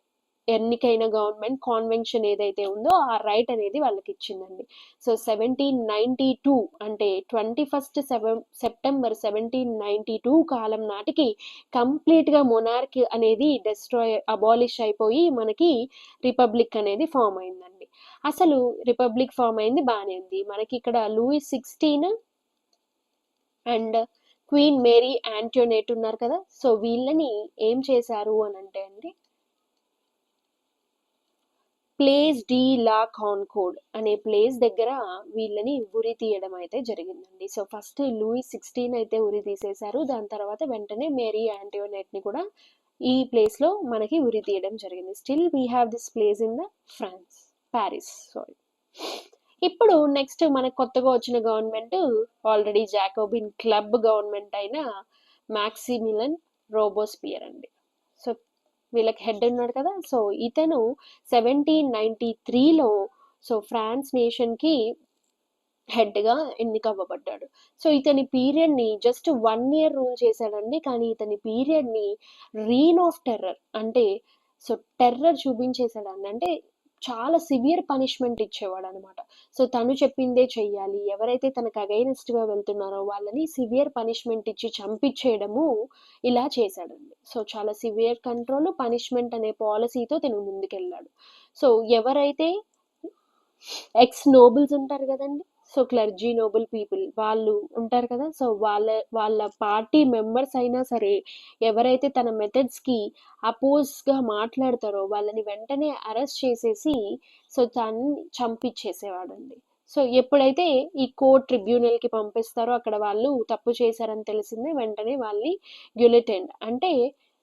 ఎన్నికైన గవర్నమెంట్ కాన్వెన్షన్ ఏదైతే ఉందో ఆ రైట్ అనేది వాళ్ళకి ఇచ్చిందండి. సో 1792 అంటే 21st సెప్టెంబర్ 1792 కాలం నాటికి కంప్లీట్గా మొనార్క్ అనేది అబాలిష్ అయిపోయి మనకి రిపబ్లిక్ అనేది ఫామ్ అయిందండి. అసలు రిపబ్లిక్ ఫామ్ అయింది బాగానే ఉంది. మనకి ఇక్కడ లూయిస్ 16 అండ్ క్వీన్ మేరీ యాంటోనేట్ ఉన్నారు కదా. సో వీళ్ళని ఏం చేశారు అని అంటే అండి, ప్లేస్ డి లా కాన్కోర్డ్ అనే ప్లేస్ దగ్గర వీళ్ళని ఉరి తీయడం అయితే జరిగిందండి. సో ఫస్ట్ లూయిస్ 16 అయితే ఉరి తీసేశారు. దాని తర్వాత వెంటనే మేరీ యాంటోనేట్ని కూడా ఈ ప్లేస్లో మనకి ఉరి తీయడం జరిగింది. Still we have this place in the Paris. ఇప్పుడు నెక్స్ట్ మనకు కొత్తగా వచ్చిన government already Jacobin club government అయిన మ్యాక్సిమిలియన్ రోబోస్పియర్ అండి. సో వీళ్ళకి హెడ్ ఉన్నాడు కదా. సో ఇతను 1793లో సో ఫ్రాన్స్ నేషన్కి హెడ్గా ఎన్నికవ్వబడ్డాడు. సో ఇతని పీరియడ్ని జస్ట్ 1 year రూల్ చేశాడండి. కానీ ఇతని పీరియడ్ని రీన్ ఆఫ్ టెర్రర్ అంటే సో టెర్రర్ చూపించేశాడండి. అంటే చాలా సివియర్ పనిష్మెంట్ ఇచ్చేవాడు అనమాట. సో తను చెప్పిందే చెయ్యాలి, ఎవరైతే తనకు అగైనెస్ట్గా వెళ్తున్నారో వాళ్ళని సివియర్ పనిష్మెంట్ ఇచ్చి చంపించేయడము ఇలా చేశాడండి. సో చాలా సివియర్ కంట్రోల్ పనిష్మెంట్ అనే పాలసీతో తను ముందుకెళ్ళాడు. సో ఎవరైతే ఎక్స్ నోబుల్స్ ఉంటారు కదండి, సో క్లర్జీ నోబుల్ పీపుల్ వాళ్ళు ఉంటారు కదా. సో వాళ్ళ పార్టీ మెంబర్స్ అయినా సరే ఎవరైతే తన మెథడ్స్కి అపోజ్గా మాట్లాడతారో వాళ్ళని వెంటనే అరెస్ట్ చేసేసి సో తను చంపించేసేవాడండి. సో ఎప్పుడైతే ఈ కోర్ట్ ట్రిబ్యునల్కి పంపిస్తారో అక్కడ వాళ్ళు తప్పు చేశారని తెలిసిందే వెంటనే వాళ్ళని గ్యులిటెన్ అంటే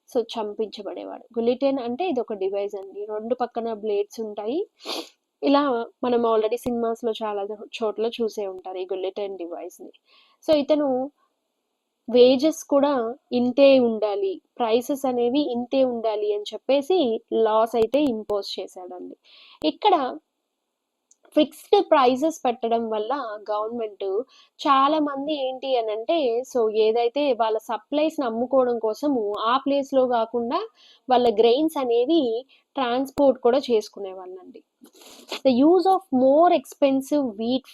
సో చంపించబడేవాడు. గులిటెన్ అంటే ఇది ఒక డివైస్ అండి, రెండు పక్కన బ్లేడ్స్ ఉంటాయి. ఇలా మనం ఆల్రెడీ సినిమాస్లో చాలా చోట్ల చూసే ఉంటారు ఈ గులిటెన్ డివైస్ని. సో ఇతను వేజెస్ కూడా ఇంతే ఉండాలి, ప్రైసెస్ అనేవి ఇంతే ఉండాలి అని చెప్పేసి లాస్ అయితే ఇంపోజ్ చేశాడండి. ఇక్కడ ఫిక్స్డ్ ప్రైజెస్ పెట్టడం వల్ల గవర్నమెంట్ చాలా మంది ఏంటి అని అంటే సో ఏదైతే వాళ్ళ సప్లైస్ని అమ్ముకోవడం కోసము ఆ ప్లేస్లో కాకుండా వాళ్ళ గ్రెయిన్స్ అనేవి ట్రాన్స్పోర్ట్ కూడా చేసుకునే వాళ్ళండి. The use of more expensive wheat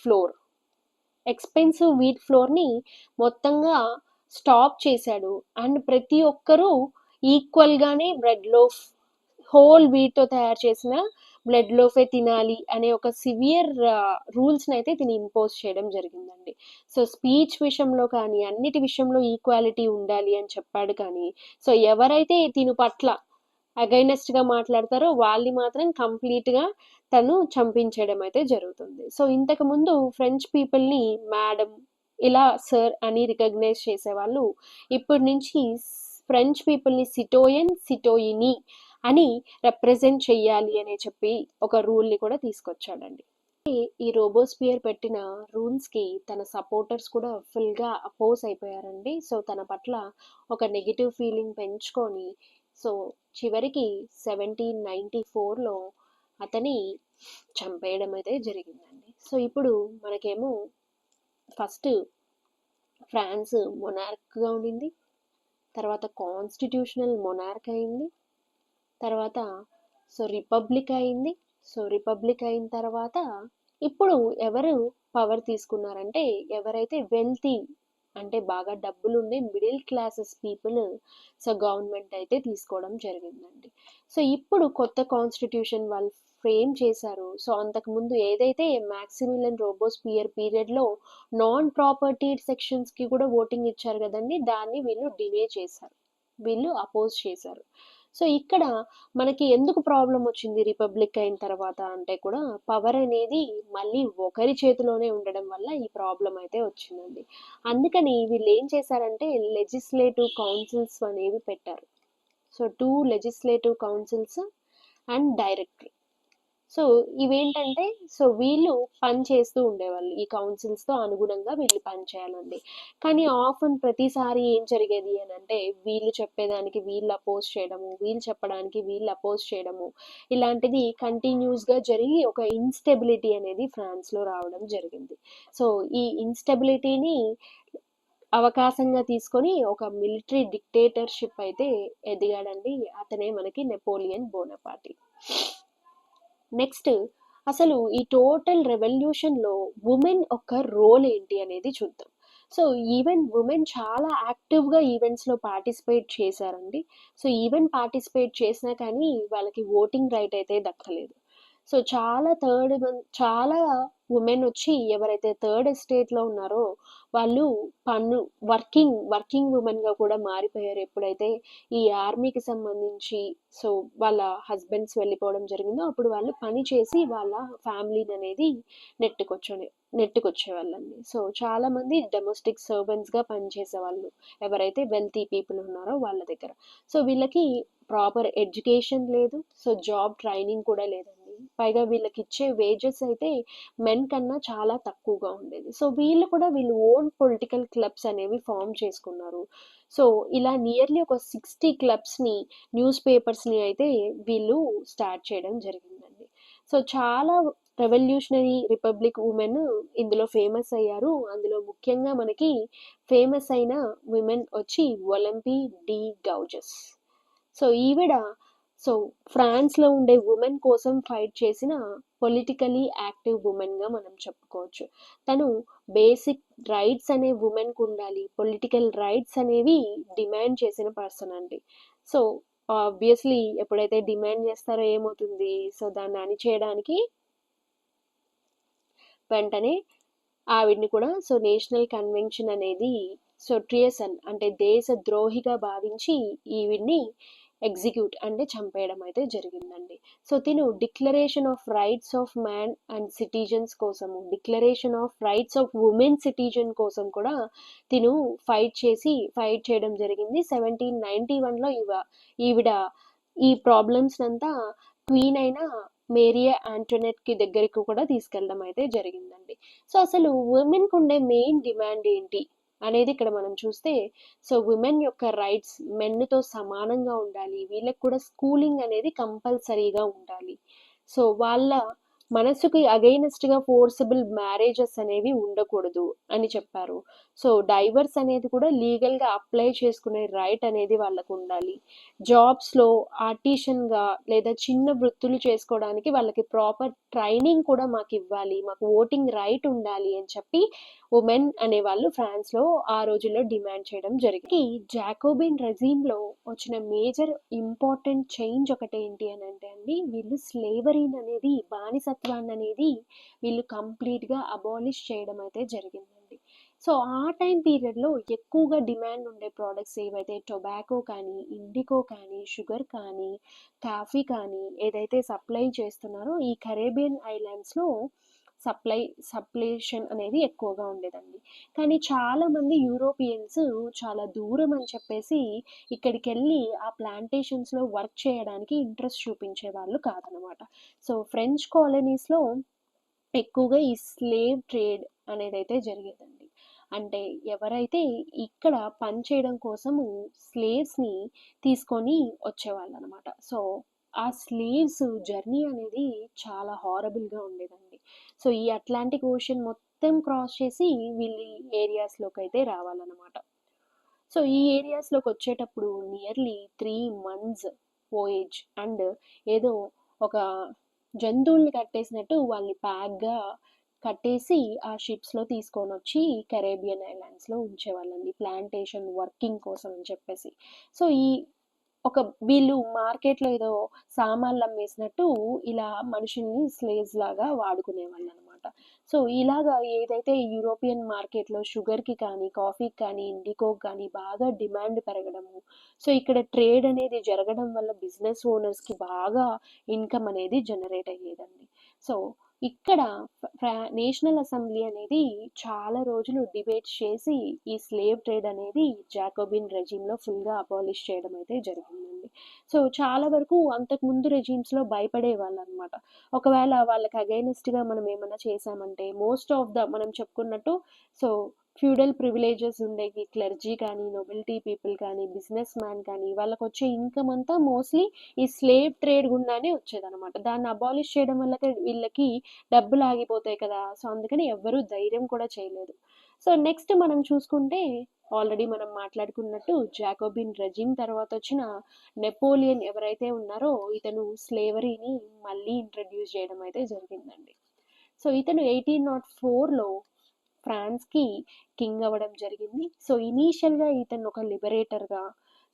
ఫ్లోర్ని మొత్తంగా స్టాప్ చేశాడు. అండ్ ప్రతి ఒక్కరూ ఈక్వల్గానే బ్రెడ్ లోఫ్ హోల్ వీట్తో తయారు చేసిన బ్రెడ్ లోఫే తినాలి అనే ఒక సివియర్ రూల్స్ని అయితే దీన్ని ఇంపోజ్ చేయడం జరిగిందండి. సో స్పీచ్ విషయంలో కానీ అన్నిటి విషయంలో ఈక్వాలిటీ ఉండాలి అని చెప్పాడు. కానీ సో ఎవరైతే దీని పట్ల అగైనెస్ట్గా మాట్లాడతారో వాళ్ళని మాత్రం కంప్లీట్గా తను చంపించడం అయితే జరుగుతుంది. సో ఇంతకు ముందు ఫ్రెంచ్ పీపుల్ని మేడం ఇలా సర్ అని రికగ్నైజ్ చేసేవాళ్ళు ఇప్పటి నుంచి ఫ్రెంచ్ పీపుల్ని సిటోయిని అని రిప్రజెంట్ చెయ్యాలి అని చెప్పి ఒక రూల్ని కూడా తీసుకొచ్చాడండి. ఈ రోబోస్పియర్ పెట్టిన రూల్స్కి తన సపోర్టర్స్ కూడా ఫుల్గా అపోజ్ అయిపోయారండి. సో తన పట్ల ఒక నెగిటివ్ ఫీలింగ్ పెంచుకొని సో చివరికి 1794లో అతని చంపేయడం అయితే జరిగిందండి. సో ఇప్పుడు మనకేమో ఫస్ట్ ఫ్రాన్స్ మొనార్క్గా ఉండింది, తర్వాత కాన్స్టిట్యూషనల్ మొనార్క్ అయింది, తర్వాత సో రిపబ్లిక్ అయింది. సో రిపబ్లిక్ అయిన తర్వాత ఇప్పుడు ఎవరు పవర్ తీసుకున్నారంటే ఎవరైతే వెల్తీ అంటే బాగా డబ్బులుండే middle classes people so government అయితే తీసుకోవడం జరిగిందండి. సో ఇప్పుడు కొత్త కాన్స్టిట్యూషన్ వాళ్ళు ఫ్రేమ్ చేశారు. సో అంతకుముందు ఏదైతే మ్యాక్సిమిలియన్ రోబోస్పియర్ పీరియడ్లో నాన్ ప్రాపర్టీ సెక్షన్స్కి కూడా ఓటింగ్ ఇచ్చారు కదండి, దాన్ని వీళ్ళు డినే చేశారు, వీళ్ళు అపోజ్ చేశారు. సో ఇక్కడ మనకి ఎందుకు ప్రాబ్లం వచ్చింది రిపబ్లిక్ అయిన తర్వాత అంటే కూడా పవర్ అనేది మళ్ళీ ఒకరి చేతిలోనే ఉండడం వల్ల ఈ ప్రాబ్లం అయితే వచ్చిందండి. అందుకని వీళ్ళు ఏం చేశారంటే లెజిస్లేటివ్ కౌన్సిల్స్ అనేవి పెట్టారు. So 2 legislative councils and directory. So ఇవేంటంటే సో వీళ్ళు పని చేస్తూ ఉండేవాళ్ళు, ఈ కౌన్సిల్స్తో అనుగుణంగా వీళ్ళు పని చేయాలండి. కానీ ఆఫన్ ప్రతిసారి ఏం జరిగేది అని అంటే వీళ్ళు చెప్పేదానికి వీళ్ళు అపోజ్ చేయడము, వీళ్ళు చెప్పడానికి వీళ్ళు అపోజ్ చేయడము, ఇలాంటిది కంటిన్యూస్గా జరిగి ఒక ఇన్స్టెబిలిటీ అనేది ఫ్రాన్స్లో రావడం జరిగింది. సో ఈ ఇన్స్టెబిలిటీని అవకాశంగా తీసుకొని ఒక మిలిటరీ డిక్టేటర్షిప్ అయితే ఎదిగాడండి. అతనే మనకి నెపోలియన్ బోనపార్టీ. నెక్స్ట్ అసలు ఈ టోటల్ రెవల్యూషన్లో ఉమెన్ ఒక రోల్ ఏంటి అనేది చూద్దాం. సో ఈవెన్ ఉమెన్ చాలా యాక్టివ్గా ఈవెంట్స్లో పార్టిసిపేట్ చేశారండి. సో ఈవెన్ పార్టిసిపేట్ చేసినా కానీ వాళ్ళకి ఓటింగ్ రైట్ అయితే దక్కలేదు. సో చాలా ఉమెన్ వచ్చి ఎవరైతే థర్డ్ ఎస్టేట్లో ఉన్నారో వాళ్ళు వర్కింగ్ ఉమెన్గా కూడా మారిపోయారు. ఎప్పుడైతే ఈ ఆర్మీకి సంబంధించి సో వాళ్ళ హస్బెండ్స్ వెళ్ళిపోవడం జరిగిందో అప్పుడు వాళ్ళు పని చేసి వాళ్ళ ఫ్యామిలీని అనేది నెట్టుకొచ్చేవాళ్ళండి. సో చాలా మంది డొమెస్టిక్ సర్వెంట్స్గా పనిచేసేవాళ్ళు ఎవరైతే వెల్తీ పీపుల్ ఉన్నారో వాళ్ళ దగ్గర. సో వీళ్ళకి ప్రాపర్ ఎడ్యుకేషన్ లేదు, సో జాబ్ ట్రైనింగ్ కూడా లేదండి. పైగా వీళ్ళకి ఇచ్చే వేజెస్ అయితే మెన్ కన్నా చాలా తక్కువగా ఉండేది. సో వీళ్ళు ఓన్ పొలిటికల్ క్లబ్స్ అనేవి ఫామ్ చేసుకున్నారు. సో ఇలా నియర్లీ ఒక 60 క్లబ్స్ని న్యూస్ పేపర్స్ని అయితే వీళ్ళు స్టార్ట్ చేయడం జరిగిందండి. సో చాలా రెవల్యూషనరీ రిపబ్లిక్ ఉమెన్ ఇందులో ఫేమస్ అయ్యారు. అందులో ముఖ్యంగా మనకి ఫేమస్ అయిన విమెన్ వచ్చి ఒలింపీ డి గౌజెస్. సో ఈవిడ సో ఫ్రాన్స్లో ఉండే ఉమెన్ కోసం ఫైట్ చేసిన పొలిటికలీ యాక్టివ్ ఉమెన్గా మనం చెప్పుకోవచ్చు. తను బేసిక్ రైట్స్ అనే ఉమెన్కు ఉండాలి, పొలిటికల్ రైట్స్ అనేవి డిమాండ్ చేసిన పర్సన్ అండి. సో ఆబ్వియస్లీ ఎప్పుడైతే డిమాండ్ చేస్తారో ఏమవుతుంది, సో దాన్ని అణిచేయడానికి వెంటనే ఆవిడ్ని కూడా సో నేషనల్ కన్వెన్షన్ అనేది సో ట్రియసన్ అంటే దేశ ద్రోహిగా భావించి ఈవిడ్ని ఎగ్జిక్యూట్ అంటే చంపేయడం అయితే జరిగిందండి. సో తిను declaration of rights of man and citizens కోసము, declaration of rights of women citizen కోసం కూడా తిను ఫైట్ చేయడం జరిగింది. 1791లో ఈవిడ ఈ ప్రాబ్లమ్స్ అంతా క్వీన్ అయిన మేరియా ఆంటోనెట్ కి దగ్గరికి కూడా తీసుకెళ్ళడం అయితే జరిగిందండి. సో అసలు ఉమెన్ కు ఉండే మెయిన్ డిమాండ్ ఏంటి అనేది ఇక్కడ మనం చూస్తే, సో ఉమెన్ యొక్క రైట్స్ మెన్తో సమానంగా ఉండాలి, వీళ్ళకి కూడా స్కూలింగ్ అనేది కంపల్సరీగా ఉండాలి, సో వాళ్ళ మనసుకి అగైనెస్ట్ గా ఫోర్సబుల్ మ్యారేజెస్ అనేవి ఉండకూడదు అని చెప్పారు. సో డైవర్స్ అనేది కూడా లీగల్ గా అప్లై చేసుకునే రైట్ అనేది వాళ్ళకు ఉండాలి. జాబ్స్ లో ఆర్టిషియన్ గా లేదా చిన్న వృత్తులు చేసుకోవడానికి వాళ్ళకి ప్రాపర్ ట్రైనింగ్ కూడా మాకు ఇవ్వాలి, మాకు ఓటింగ్ రైట్ ఉండాలి అని చెప్పి ఉమెన్ అనే వాళ్ళు ఫ్రాన్స్ లో ఆ రోజుల్లో డిమాండ్ చేయడం జరిగింది. జాకోబిన్ రెజీమ్ లో వచ్చిన మేజర్ ఇంపార్టెంట్ చేంజ్ ఒకటి ఏంటి అని అంటే అండి, వీళ్ళు స్లేవరీని అనేది, బానిసత్వాన్ని అనేది వీళ్ళు కంప్లీట్ గా అబాలిష్ చేయడం అయితే జరిగిందండి. సో ఆ టైం పీరియడ్ లో ఎక్కువగా డిమాండ్ ఉండే ప్రోడక్ట్స్ ఏవైతే టొబాకో కానీ, ఇండికో కానీ, షుగర్ కానీ, కాఫీ కానీ ఏదైతే సప్లై చేస్తున్నారో ఈ కరేబియన్ ఐలాండ్స్ లో సప్లేషన్ అనేది ఎక్కువగా ఉండేదండి. కానీ చాలా మంది యూరోపియన్స్ చాలా దూరం అని చెప్పేసి ఇక్కడికి వెళ్ళి ఆ ప్లాంటేషన్స్ లో వర్క్ చేయడానికి ఇంట్రెస్ట్ చూపించే వాళ్ళు కాదనమాట. సో ఫ్రెంచ్ కాలనీస్ లో ఎక్కువగా ఈ స్లేవ్ ట్రేడ్ అనేది అయితే జరిగేదండి. అంటే ఎవరైతే ఇక్కడ పని చేయడం కోసము స్లేవ్స్ ని తీసుకొని వచ్చేవాళ్ళు అనమాట. సో ఆ స్లేవ్స్ జర్నీ అనేది చాలా హారబుల్ గా ఉండేదండి. సో ఈ అట్లాంటిక్ ఓషన్ మొత్తం క్రాస్ చేసి వీళ్ళు ఏరియాస్ లోకి అయితే రావాలన్నమాట. సో ఈ ఏరియాస్ లోకి వచ్చేటప్పుడు నియర్లీ 3 months వోయేజ్ అండ్ ఏదో ఒక జంతువుల్ని కట్టేసినట్టు వాళ్ళని ప్యాక్గా కట్టేసి ఆ షిప్స్లో తీసుకొని వచ్చి కరేబియన్ ఐలాండ్స్లో ఉంచేవాళ్ళండి ప్లాంటేషన్ వర్కింగ్ కోసం అని చెప్పేసి. సో వీళ్ళు మార్కెట్లో ఏదో సామాన్లు అమ్మేసినట్టు ఇలా మనుషుల్ని స్లేవ్స్ లాగా వాడుకునేవాళ్ళు అనమాట. సో ఇలాగా ఏదైతే యూరోపియన్ మార్కెట్లో షుగర్కి కానీ, కాఫీకి కానీ, ఇండికోకి కానీ బాగా డిమాండ్ పెరగడము, సో ఇక్కడ ట్రేడ్ అనేది జరగడం వల్ల బిజినెస్ ఓనర్స్కి బాగా ఇన్కమ్ అనేది జనరేట్ అయ్యేదండి. సో ఇక్కడ నేషనల్ అసెంబ్లీ అనేది చాలా రోజులు డిబేట్ చేసి ఈ స్లేవ్ ట్రేడ్ అనేది జాకోబిన్ రెజీమ్లో ఫుల్గా అబాలిష్ చేయడం అయితే జరిగిందండి. సో చాలా వరకు అంతకు ముందు రెజీమ్స్లో భయపడే వాళ్ళు అనమాట. ఒకవేళ వాళ్ళకి అగైనెస్ట్గా మనం ఏమైనా చేసామంటే మోస్ట్ ఆఫ్ ద మనం చెప్పుకున్నట్టు సో ఫ్యూడల్ ప్రివిలేజెస్ ఉండేవి, క్లర్జీ కానీ, నొబిలిటీ పీపుల్ కానీ, బిజినెస్ మ్యాన్ కానీ వాళ్ళకి వచ్చే ఇన్కమ్ అంతా మోస్ట్లీ ఈ స్లేవ్ ట్రేడ్ గుండానే వచ్చేదనమాట. దాన్ని అబాలిష్ చేయడం వల్ల వీళ్ళకి డబ్బులు ఆగిపోతాయి కదా, సో అందుకని ఎవ్వరూ ధైర్యం కూడా చేయలేదు. సో నెక్స్ట్ మనం చూసుకుంటే ఆల్రెడీ మనం మాట్లాడుకున్నట్టు జాకోబిన్ రెజిమ్ తర్వాత వచ్చిన నెపోలియన్ ఎవరైతే ఉన్నారో ఇతను స్లేవరీని మళ్ళీ ఇంట్రడ్యూస్ చేయడం అయితే జరిగిందండి. సో ఇతను 1804లో ఫ్రాన్స్కి కింగ్ అవ్వడం జరిగింది. సో ఇనీషియల్గా ఇతను ఒక లిబరేటర్గా,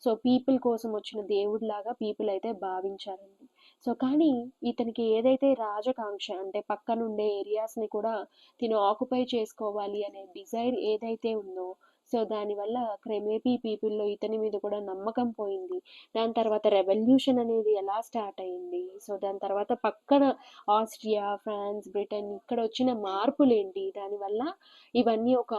సో పీపుల్ కోసం వచ్చిన దేవుడిలాగా పీపుల్ అయితే భావించారండి. సో కానీ ఇతనికి ఏదైతే రాజకాంక్ష అంటే పక్కనుండే ఏరియాస్ని కూడా తిను ఆక్యుపై చేసుకోవాలి అనే డిజైర్ ఏదైతే ఉందో, సో దానివల్ల క్రమేపీ పీపుల్లో ఇతని మీద కూడా నమ్మకం పోయింది. దాని తర్వాత రెవల్యూషన్ అనేది ఎలా స్టార్ట్ అయింది, సో దాని తర్వాత పక్కన ఆస్ట్రియా, ఫ్రాన్స్, బ్రిటన్ ఇక్కడ వచ్చిన మార్పులు ఏంటి, దానివల్ల ఇవన్నీ ఒక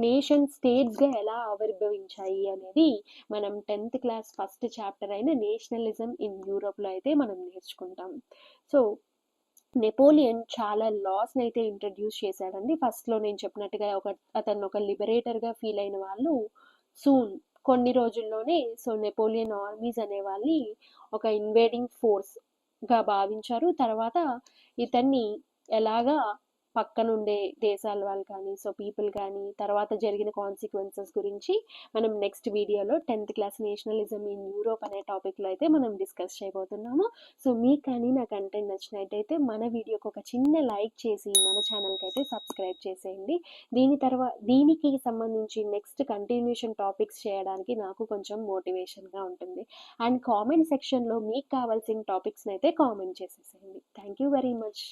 నేషన్ స్టేట్స్గా ఎలా ఆవిర్భవించాయి అనేది మనం 10th క్లాస్ ఫస్ట్ చాప్టర్ అయిన నేషనలిజం ఇన్ యూరోప్లో అయితే మనం నేర్చుకుంటాం. సో నెపోలియన్ చాలా లాస్ అయితే ఇంట్రడ్యూస్ చేశాడండి. ఫస్ట్లో నేను చెప్పినట్టుగా అతను ఒక లిబరేటర్గా ఫీల్ అయిన వాళ్ళు కొన్ని రోజుల్లోనే సో నెపోలియన్ ఆర్మీస్ అనే వాళ్ళని ఒక ఇన్వేడింగ్ ఫోర్స్గా భావించారు. తర్వాత ఇతన్ని ఎలాగా పక్కనుండే దేశాల వాళ్ళు కానీ, సో పీపుల్ కానీ తర్వాత జరిగిన కాన్సిక్వెన్సెస్ గురించి మనం నెక్స్ట్ వీడియోలో 10th class nationalism in Europe అనే టాపిక్లో అయితే మనం డిస్కస్ చేయబోతున్నాము. సో మీకు కానీ నా కంటెంట్ నచ్చినట్టయితే మన వీడియోకి ఒక చిన్న లైక్ చేసి మన ఛానల్కి అయితే సబ్స్క్రైబ్ చేసేయండి. దీనికి సంబంధించి నెక్స్ట్ కంటిన్యూషన్ టాపిక్స్ చేయడానికి నాకు కొంచెం మోటివేషన్గా ఉంటుంది. అండ్ కామెంట్ సెక్షన్లో మీకు కావాల్సిన టాపిక్స్ని అయితే కామెంట్ చేసేసేయండి. Thank you very much.